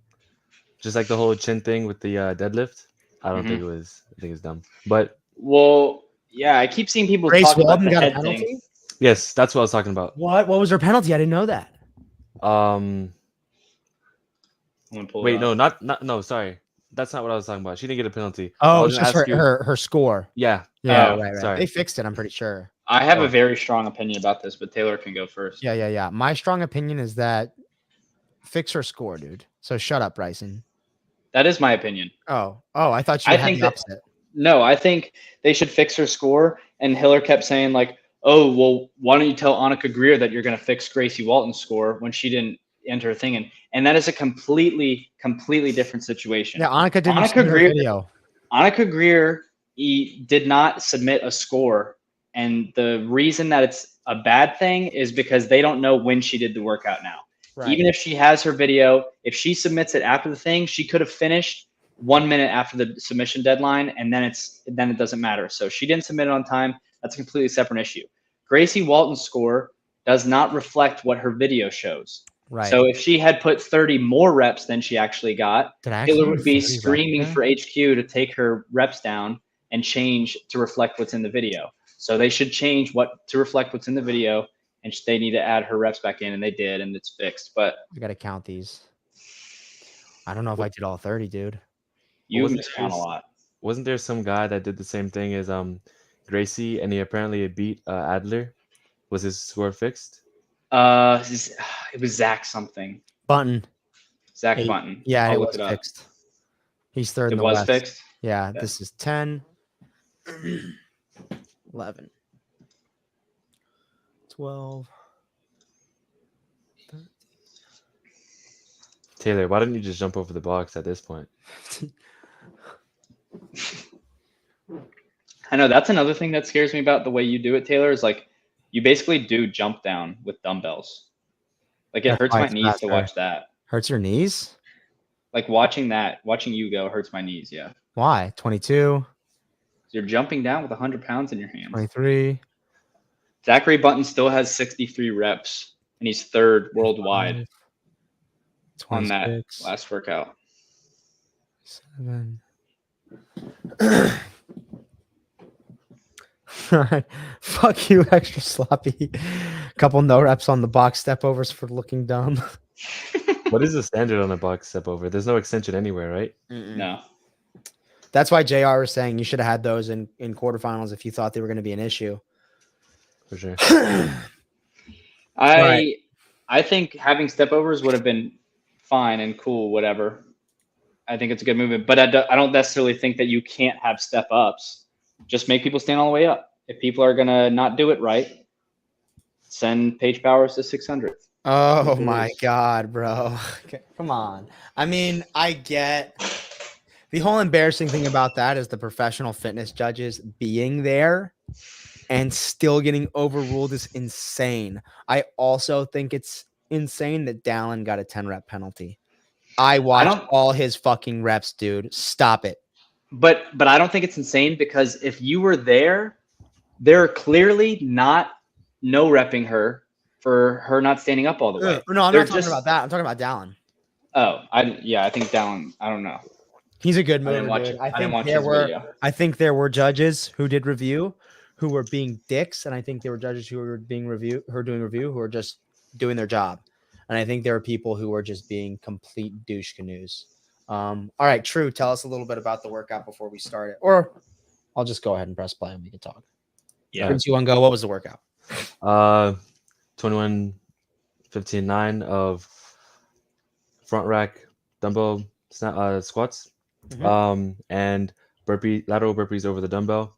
just like the whole chin thing with the deadlift. I don't think it was. I think it's dumb. But well, yeah, I keep seeing people Grace talk about Walden the got a head penalty? thing. yes, that's what I was talking about. What was her penalty? I didn't know that. Wait, no, sorry. That's not what I was talking about. She didn't get a penalty. Oh, it's just her score. Yeah. Yeah, Oh, right. sorry. They fixed it, I'm pretty sure. I have a very strong opinion about this, but Taylor can go first. Yeah. My strong opinion is that fix her score, dude. So shut up, Bryson. That is my opinion. Oh, I thought you I had think the that- opposite. No, I think they should fix her score. And Hiller kept saying like, "Oh, well, why don't you tell Annika Greer that you're going to fix Gracie Walton's score when she didn't enter a thing?" And that is a completely different situation. Yeah, Annika didn't submit her video. Annika Greer did not submit a score, and the reason that it's a bad thing is because they don't know when she did the workout now. Right. Even if she has her video, if she submits it after the thing, she could have finished 1 minute after the submission deadline, and then it doesn't matter. So she didn't submit it on time. That's a completely separate issue. Gracie Walton's score does not reflect what her video shows. Right. So if she had put 30 more reps than she actually got, Taylor would be screaming for HQ to take her reps down and change to reflect what's in the video. So they should change to reflect what's in the video, and they need to add her reps back in, and they did, and it's fixed. But we got to count these. I don't know if I did all 30, dude. You miscount a lot. Wasn't there some guy that did the same thing as Gracie, and he apparently beat Adler? Was his score fixed? It was Zach something. Bunton. Zach Bunton. Yeah, I'll it look was it up. fixed. He's third It in the was West. fixed? Yeah, Okay. this is 10, 11, 12. Taylor, why didn't you just jump over the box at this point? I know that's another thing that scares me about the way you do it, Taylor, is like you basically do jump down with dumbbells. Like it That's hurts why my it's knees to faster. watch that. Hurts your knees? Like watching you go hurts my knees. Yeah. Why? 22, You're jumping down with 100 pounds in your hands. 23. Zachary Bunton still has 63 reps, and he's third worldwide on that 26, last workout. 7. All right. Fuck you, extra sloppy. Couple no reps on the box step overs for looking dumb. What is the standard on a box step over? There's no extension anywhere, right? No. That's why JR was saying you should have had those in quarterfinals if you thought they were going to be an issue. For sure. I think having step overs would have been fine and cool, whatever. I think it's a good movement, but I don't necessarily think that you can't have step ups. Just make people stand all the way up. If people are gonna not do it right, send Paige Bowers to 600. Oh my God, bro. Okay, come on. I mean, I get the whole embarrassing thing about that is the professional fitness judges being there and still getting overruled is insane. I also think it's insane that Dallin got a 10 rep penalty. I watched all his fucking reps, dude. Stop it. But I don't think it's insane because if you were there, they're clearly no repping her for her not standing up all the way. No, I'm not talking about that. I'm talking about Dallin. Oh, I think Dallin. I don't know. He's a good mover, I didn't watch dude. it. I didn't watch his video. I think there were judges who did review who were being dicks, and I think there were judges who were doing review who were just doing their job. And I think there were people who were just being complete douche canoes. All right, True, tell us a little bit about the workout before we start it. Or I'll just go ahead and press play and we can talk. Yeah. 3, 2, 1, go. What was the workout? 21, 15, 9 of front rack dumbbell squats. And lateral burpees over the dumbbell.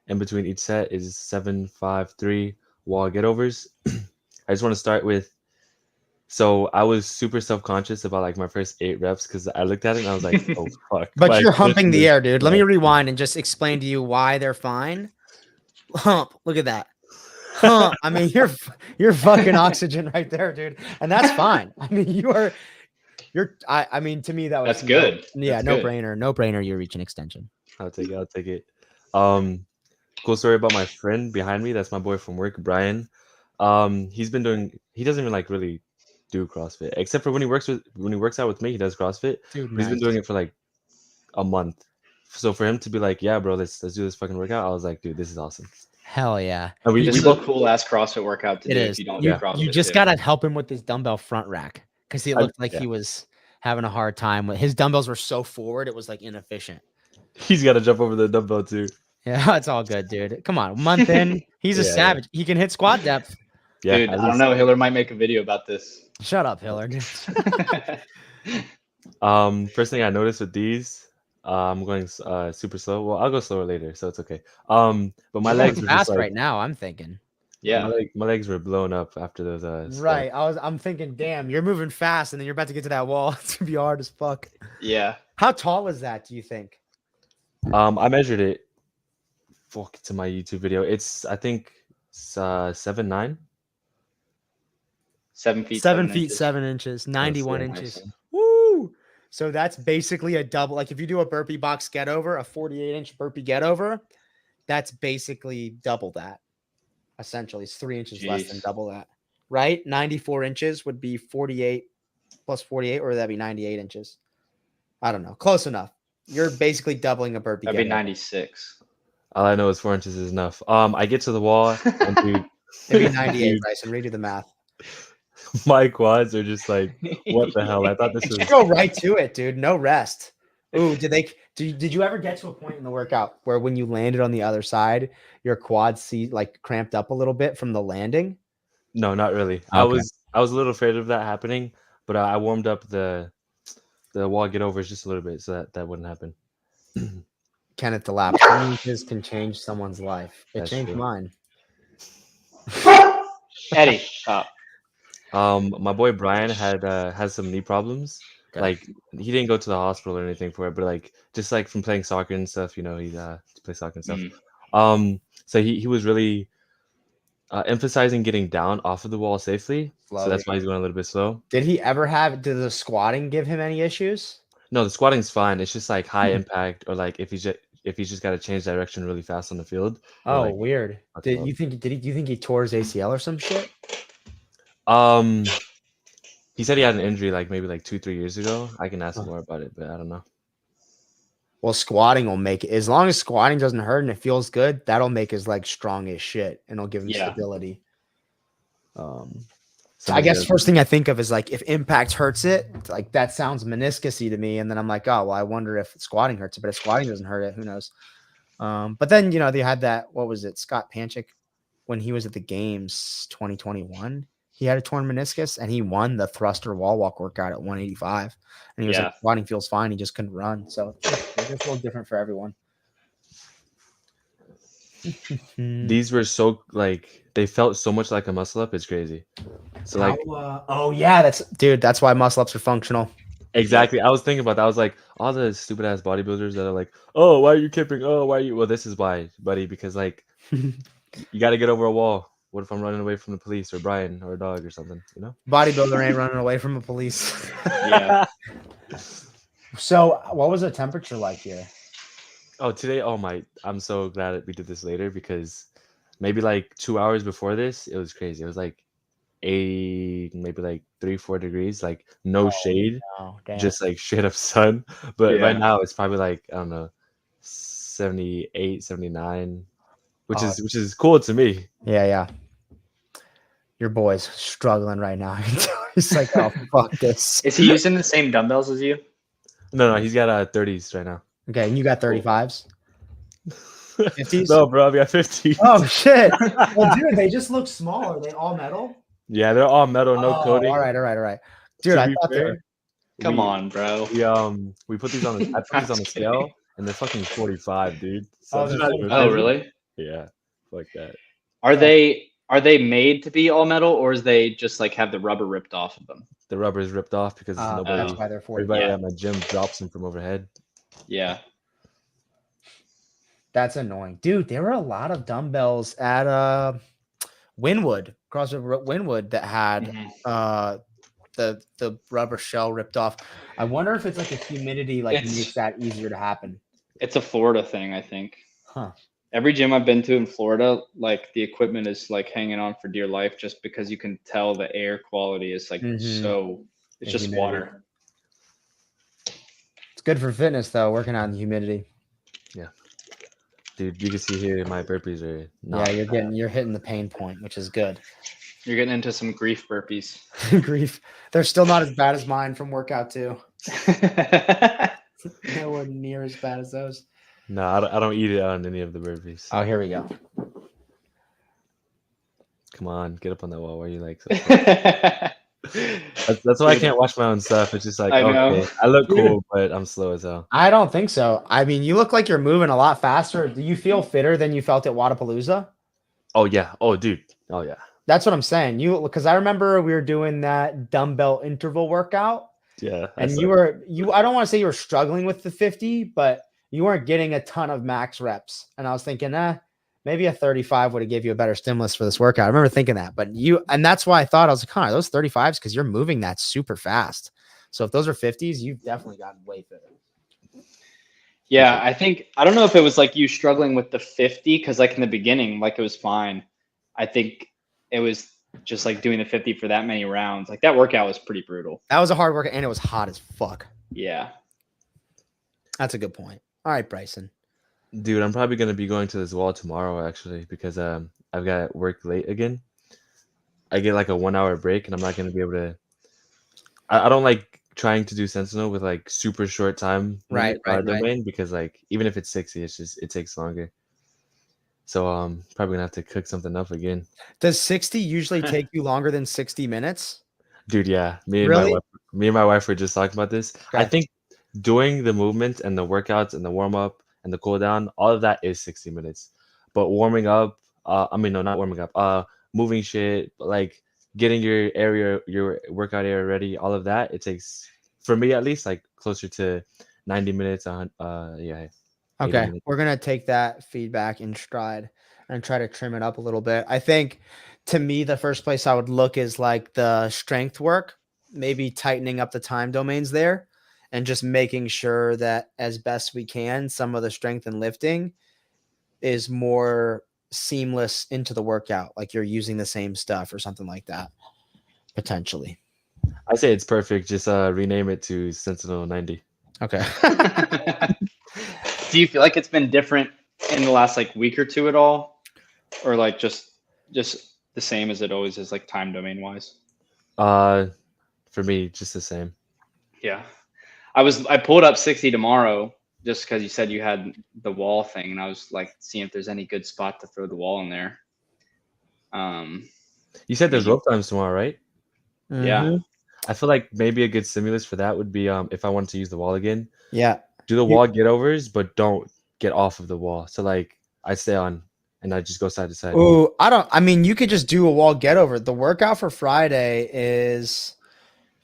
In between each set is 7, 5, 3 wall get overs. I just want to start with, so I was super self-conscious about like my first 8 reps because I looked at it and I was like, oh fuck. But like, you're humping the air, dude. Let me rewind and just explain to you why they're fine. Hump. Look at that. Hump. I mean, you're fucking oxygen right there, dude. And that's fine. I mean, I mean, to me, that's good. Yeah, that's no good. brainer. No brainer. You reach an extension. I'll take it. Cool story about my friend behind me. That's my boy from work, Brian. He doesn't even like really do CrossFit, except for when he works out with me, he does CrossFit. Dude, He's been doing it for like a month. So for him to be like, yeah, bro, let's do this fucking workout, I was like, dude, this is awesome. Hell yeah. And This is a cool ass CrossFit workout to do is. if you don't do CrossFit. You just gotta help him with his dumbbell front rack because he looked like he was having a hard time with his dumbbells were so forward, it was like inefficient. He's got to jump over the dumbbell too. Yeah, it's all good, dude. Come on, month in, he's a savage. He can hit squat depth. Yeah, dude, I don't know. Hiller might make a video about this. Shut up, Hiller. First thing I noticed with these, I'm going super slow. Well, I'll go slower later, so it's okay. But my legs were fast just like, right now. I'm thinking. Yeah, my legs were blown up after those. Right. I'm thinking, damn, you're moving fast, and then you're about to get to that wall. It's gonna be hard as fuck. Yeah. How tall is that? Do you think? I measured it. Fuck, it's in my YouTube video. I think 7'9". 7 feet. 7 feet 7 inches. 91 inches. Nice. Woo! So that's basically a double. Like if you do a burpee box get over, a 48-inch burpee get over, that's basically double that. Essentially, it's 3 inches less than double that. Right? 94 inches would be 48 plus 48, or would that be 98 inches? I don't know. Close enough. You're basically doubling a burpee. That'd be 96. All I know is 4 inches is enough. I get to the wall and dude, it'd be 98, Bryson. Redo the math. My quads are just like, what the hell? I thought this was. You go right to it, dude. No rest. Ooh, did you ever get to a point in the workout where when you landed on the other side, your quads like cramped up a little bit from the landing? No, not really. Okay. I was a little afraid of that happening, but I warmed up the wall get overs just a little bit so that wouldn't happen. Kenneth DeLapp, 3 inches can change someone's life. It changed mine. Eddie, stop. My boy Brian has some knee problems. Okay. Like he didn't go to the hospital or anything for it, but like just like from playing soccer and stuff, you know, he plays soccer and stuff. So he was really emphasizing getting down off of the wall safely. Slowly. So that's why he's going a little bit slow. Did the squatting give him any issues? No, the squatting's fine. It's just like high impact, or like if he's just got to change direction really fast on the field. Oh, like, weird. Do you think he tore his ACL or some shit? He said he had an injury like maybe like 2-3 years ago. I can ask him more about it, but I don't know. Well, squatting will make it, as long as squatting doesn't hurt and it feels good, that'll make his legs strong as shit and it'll give him stability. So I guess first thing I think of is like if impact hurts it, like that sounds meniscus-y to me. And then I'm like, oh, well, I wonder if squatting hurts it, but if squatting doesn't hurt it, who knows? But then, you know, they had that, what was it? Scott Panchik, when he was at the games 2021, he had a torn meniscus and he won the thruster wall walk workout at 185. And he was like, squatting feels fine. He just couldn't run. So it's a little different for everyone. These were so like they felt so much like a muscle up. It's crazy. So like oh yeah, that's why muscle ups are functional. exactly, I was thinking about that. I was like, all the stupid ass bodybuilders that are like, oh, why are you kipping? Oh, why are you? Well, this is why, buddy, because like you got to get over a wall. What if I'm running away from the police or Brian or a dog or something? You know? Bodybuilder ain't running away from the police. Yeah. So, what was the temperature like here? Oh, today, oh my, I'm so glad that we did this later because maybe like 2 hours before this, it was crazy. It was like 80, maybe like 3, 4 degrees, like no shade, Oh, damn. just like straight up sun. But Yeah. right now it's probably like, I don't know, 78, 79, which is cool to me. Yeah. Your boy's struggling right now. He's like, oh, fuck this. Is he using the same dumbbells as you? No, he's got 30s right now. Okay, and you got 35s? 50s? No, bro, I've got 50s. Oh, shit. Well, dude, they just look small. Are they all metal? Yeah, they're all metal, no coating. All right. Dude, To I be thought they fair, Come on, bro. we put these on the I put these on the scale and they're fucking 45, dude. So Oh, it's they're not even 45. Oh, crazy. really? Yeah, like that. Are they made to be all metal, or is they just like have the rubber ripped off of them? The rubber is ripped off because nobody, that's why they're 40. everybody Yeah. at my gym drops them from overhead. Yeah. That's annoying. Dude, there were a lot of dumbbells at CrossFit Winwood that had Mhm. the rubber shell ripped off. I wonder if it's like a humidity makes that easier to happen. It's a Florida thing, I think. Huh. Every gym I've been to in Florida, like the equipment is like hanging on for dear life just because you can tell the air quality is like so it's The just humidity. water. It's good for fitness though, working on the humidity. Dude, you can see here my burpees are not Yeah, you're hitting the pain point, which is good. You're getting into some grief burpees. Grief. They're still not as bad as mine from workout 2. Nowhere near as bad as those. No, I don't eat it on any of the burpees. Oh, here we go. Come on, get up on that wall. Why are you like so that's why I can't watch my own stuff. It's just like, I know. okay, I look cool, but I'm slow as hell. I don't think so. I mean, you look like you're moving a lot faster. Do you feel fitter than you felt at Wadapalooza? Oh yeah. Oh dude. Oh yeah. That's what I'm saying. Because I remember we were doing that dumbbell interval workout, Yeah. and I don't want to say you were struggling with the 50, but you weren't getting a ton of max reps. And I was thinking, maybe a 35 would have gave you a better stimulus for this workout. I remember thinking that, and that's why I thought, I was like, are those 35s? Because you're moving that super fast. So if those are 50s, you've definitely gotten way fitter. Yeah, I don't know if it was like you struggling with the 50 because like in the beginning, like it was fine. I think it was just like doing the 50 for that many rounds. Like that workout was pretty brutal. That was a hard workout, and it was hot as fuck. Yeah. That's a good point. All right, Bryson. Dude, I'm probably gonna be going to this wall tomorrow actually because I've got work late again. I get like a 1 hour break and I'm not gonna be able to. I don't like trying to do Sentinel with like super short time domain because like even if it's 60, it takes longer. So probably gonna have to cook something up again. Does 60 usually take you longer than 60 minutes? Dude, yeah. Me and my wife were just talking about this. Okay. I think doing the movement and the workouts and the warm up and the cool down, all of that is 60 minutes. But warming up, not warming up, moving shit, like getting your workout area ready, all of that, it takes, for me at least, like closer to 90 minutes. Yeah. Okay, we're going to take that feedback in stride and try to trim it up a little bit. I think, to me, the first place I would look is like the strength work, maybe tightening up the time domains there and just making sure that as best we can, some of the strength and lifting is more seamless into the workout, like you're using the same stuff or something like that, potentially. I say it's perfect. Just rename it to Sentinel 90. Okay. Do you feel like it's been different in the last like week or two at all, or like just the same as it always is, like time domain wise? For me, just the same. Yeah, I pulled up 60 tomorrow just because you said you had the wall thing, and I was like seeing if there's any good spot to throw the wall in there. You said there's rope times tomorrow, right? Yeah. Mm-hmm. I feel like maybe a good stimulus for that would be if I wanted to use the wall again. Yeah. Do the wall get overs, but don't get off of the wall. So like I stay on and I just go side to side. Ooh, I mean, you could just do a wall get over. The workout for Friday is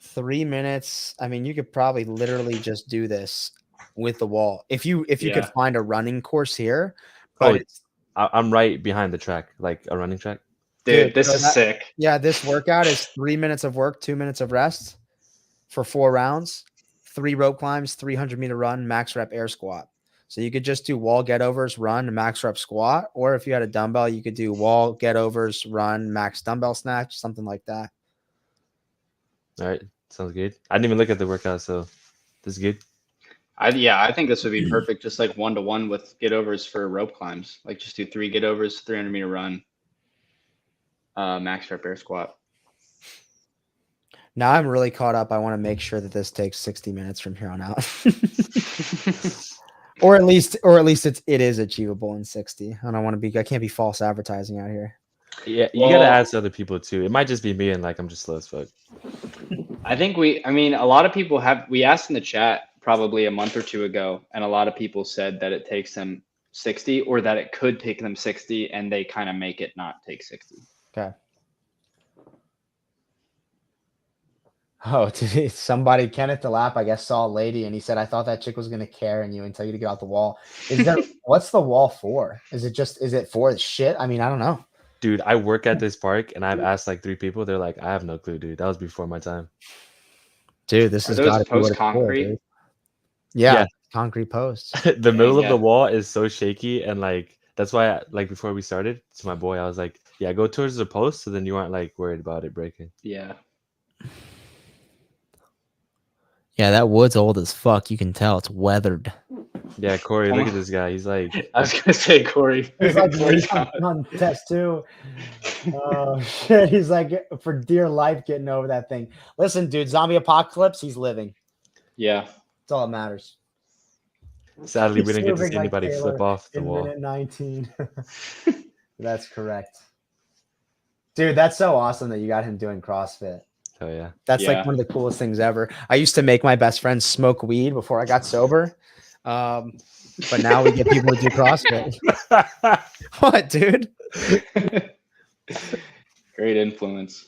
3 minutes. I mean, you could probably literally just do this with the wall if you could Yeah. find a running course here. Oh, But I'm right behind the track, like a running track. Dude, this so is sick. yeah, this workout is 3 minutes of work, 2 minutes of rest for 4 rounds, 3 rope climbs, 300-meter run, max rep air squat. So you could just do wall get overs, run, max rep squat, or if you had a dumbbell, you could do wall get overs, run, max dumbbell snatch, something like that. All right, sounds good. I didn't even look at the workout, so this is good. I think this would be perfect, just like 1-to-1 with get overs for rope climbs. Like just do 3 get overs, 300-meter run, max rep air squat. Now I'm really caught up. I want to make sure that this takes 60 minutes from here on out. or at least it is achievable in 60. I can't be false advertising out here. Yeah, you gotta ask other people too. It might just be me and like I'm just slow as fuck. I think a lot of people we asked in the chat probably a month or 2 ago, and a lot of people said that it takes them 60 or that it could take them 60 and they kind of make it not take 60. Okay. Oh, somebody, Kenneth DeLapp, I guess, saw a lady and he said, I thought that chick was going to carry you and tell you to get out the wall. What's the wall for? Is it for shit? I mean, I don't know. Dude, I work at this park and I've asked like 3 people. They're like, I have no clue, dude. That was before my time. Dude, this is those post concrete. Yeah, concrete posts. The middle of the wall is so shaky, and like that's why like before we started, to my boy, I was like, yeah, go towards the post so then you aren't like worried about it breaking. Yeah. Yeah, that wood's old as fuck. You can tell it's weathered. Yeah, Corey, look at this guy. He's like, I was gonna say Corey. He's like on test 2. Oh shit! He's like for dear life getting over that thing. Listen, dude, zombie apocalypse. He's living. Yeah. That's all that matters. sadly, we He's didn't get to moving see like anybody Taylor flip off the in wall. minute 19. That's correct. Dude, that's so awesome that you got him doing CrossFit. Oh yeah. That's Yeah. like one of the coolest things ever. I used to make my best friends smoke weed before I got sober. But now we get people to do CrossFit. What, dude? Great influence.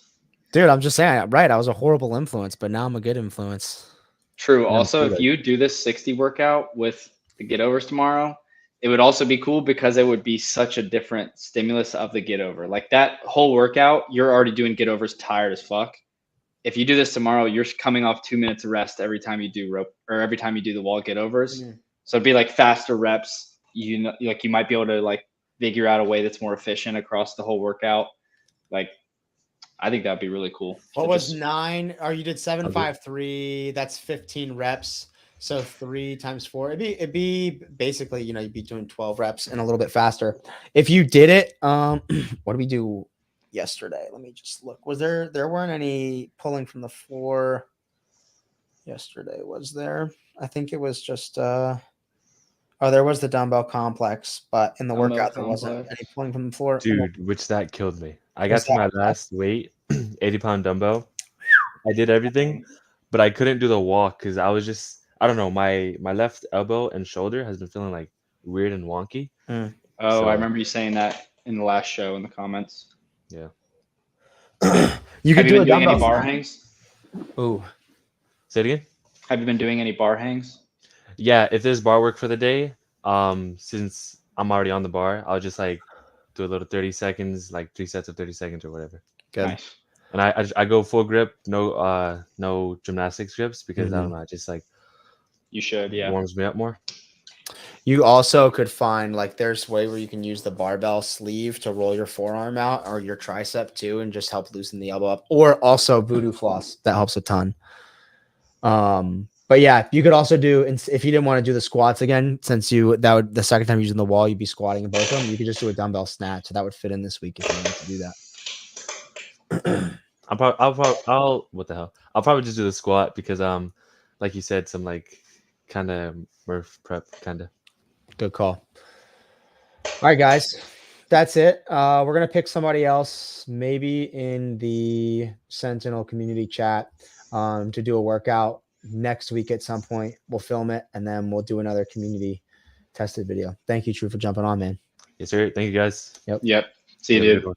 Dude, I'm just saying, right? I was a horrible influence, but now I'm a good influence. True. Yeah, Also, do if that. you do this 60 workout with the get overs tomorrow, it would also be cool because it would be such a different stimulus of the get over. Like that whole workout, you're already doing get overs tired as fuck. If you do this tomorrow, you're coming off 2 minutes of rest every time you do rope or every time you do the wall get overs. Mhm. So it'd be like faster reps. You know, like you might be able to like figure out a way that's more efficient across the whole workout. Like, I think that'd be really cool. What To was just- 9? Or you did 7, Okay. 5, 3. That's 15 reps. So 3 times 4. It'd be basically, you'd be doing 12 reps and a little bit faster. If you did it, what did we do yesterday? Let me just look. There weren't any pulling from the floor yesterday, was there? I think it was just there was the dumbbell complex, but in the Dumbbell workout there wasn't complex. any pulling from the floor. Dude, which that killed me. I got What's to my that? last weight, 80-pound dumbbell. I did everything, but I couldn't do the walk because I was just, I don't know, my left elbow and shoulder has been feeling like weird and wonky. Oh, So- I remember you saying that in the last show in the comments. Yeah. You could Have you do been a doing any dumbbell bar snatch. hangs? Ooh. Say it again? Have you been doing any bar hangs? Yeah, if there's bar work for the day, since I'm already on the bar, I'll just like do a little 30 seconds, like 3 sets of 30 seconds or whatever. Good. Nice. And I go full grip, no gymnastics grips because I don't know, it just like You should, yeah. warms me up more. You also could find there's a way where you can use the barbell sleeve to roll your forearm out or your tricep too and just help loosen the elbow up, or also voodoo floss. That helps a ton. But yeah, you could also do, if you didn't want to do the squats again, since the second time using the wall, you'd be squatting in both of them. You could just do a dumbbell snatch. So that would fit in this week if you wanted to do that. I'll probably just do the squat because like you said, some like kind of Murph prep kind of. Good call. All right, guys, that's it. We're gonna pick somebody else, maybe in the Sentinel community chat, to do a workout next week at some point. We'll film it and then we'll do another community tested video. Thank you, True, for jumping on, man. Yes, sir. Thank you guys. Yep. See you, Have a dude. good one.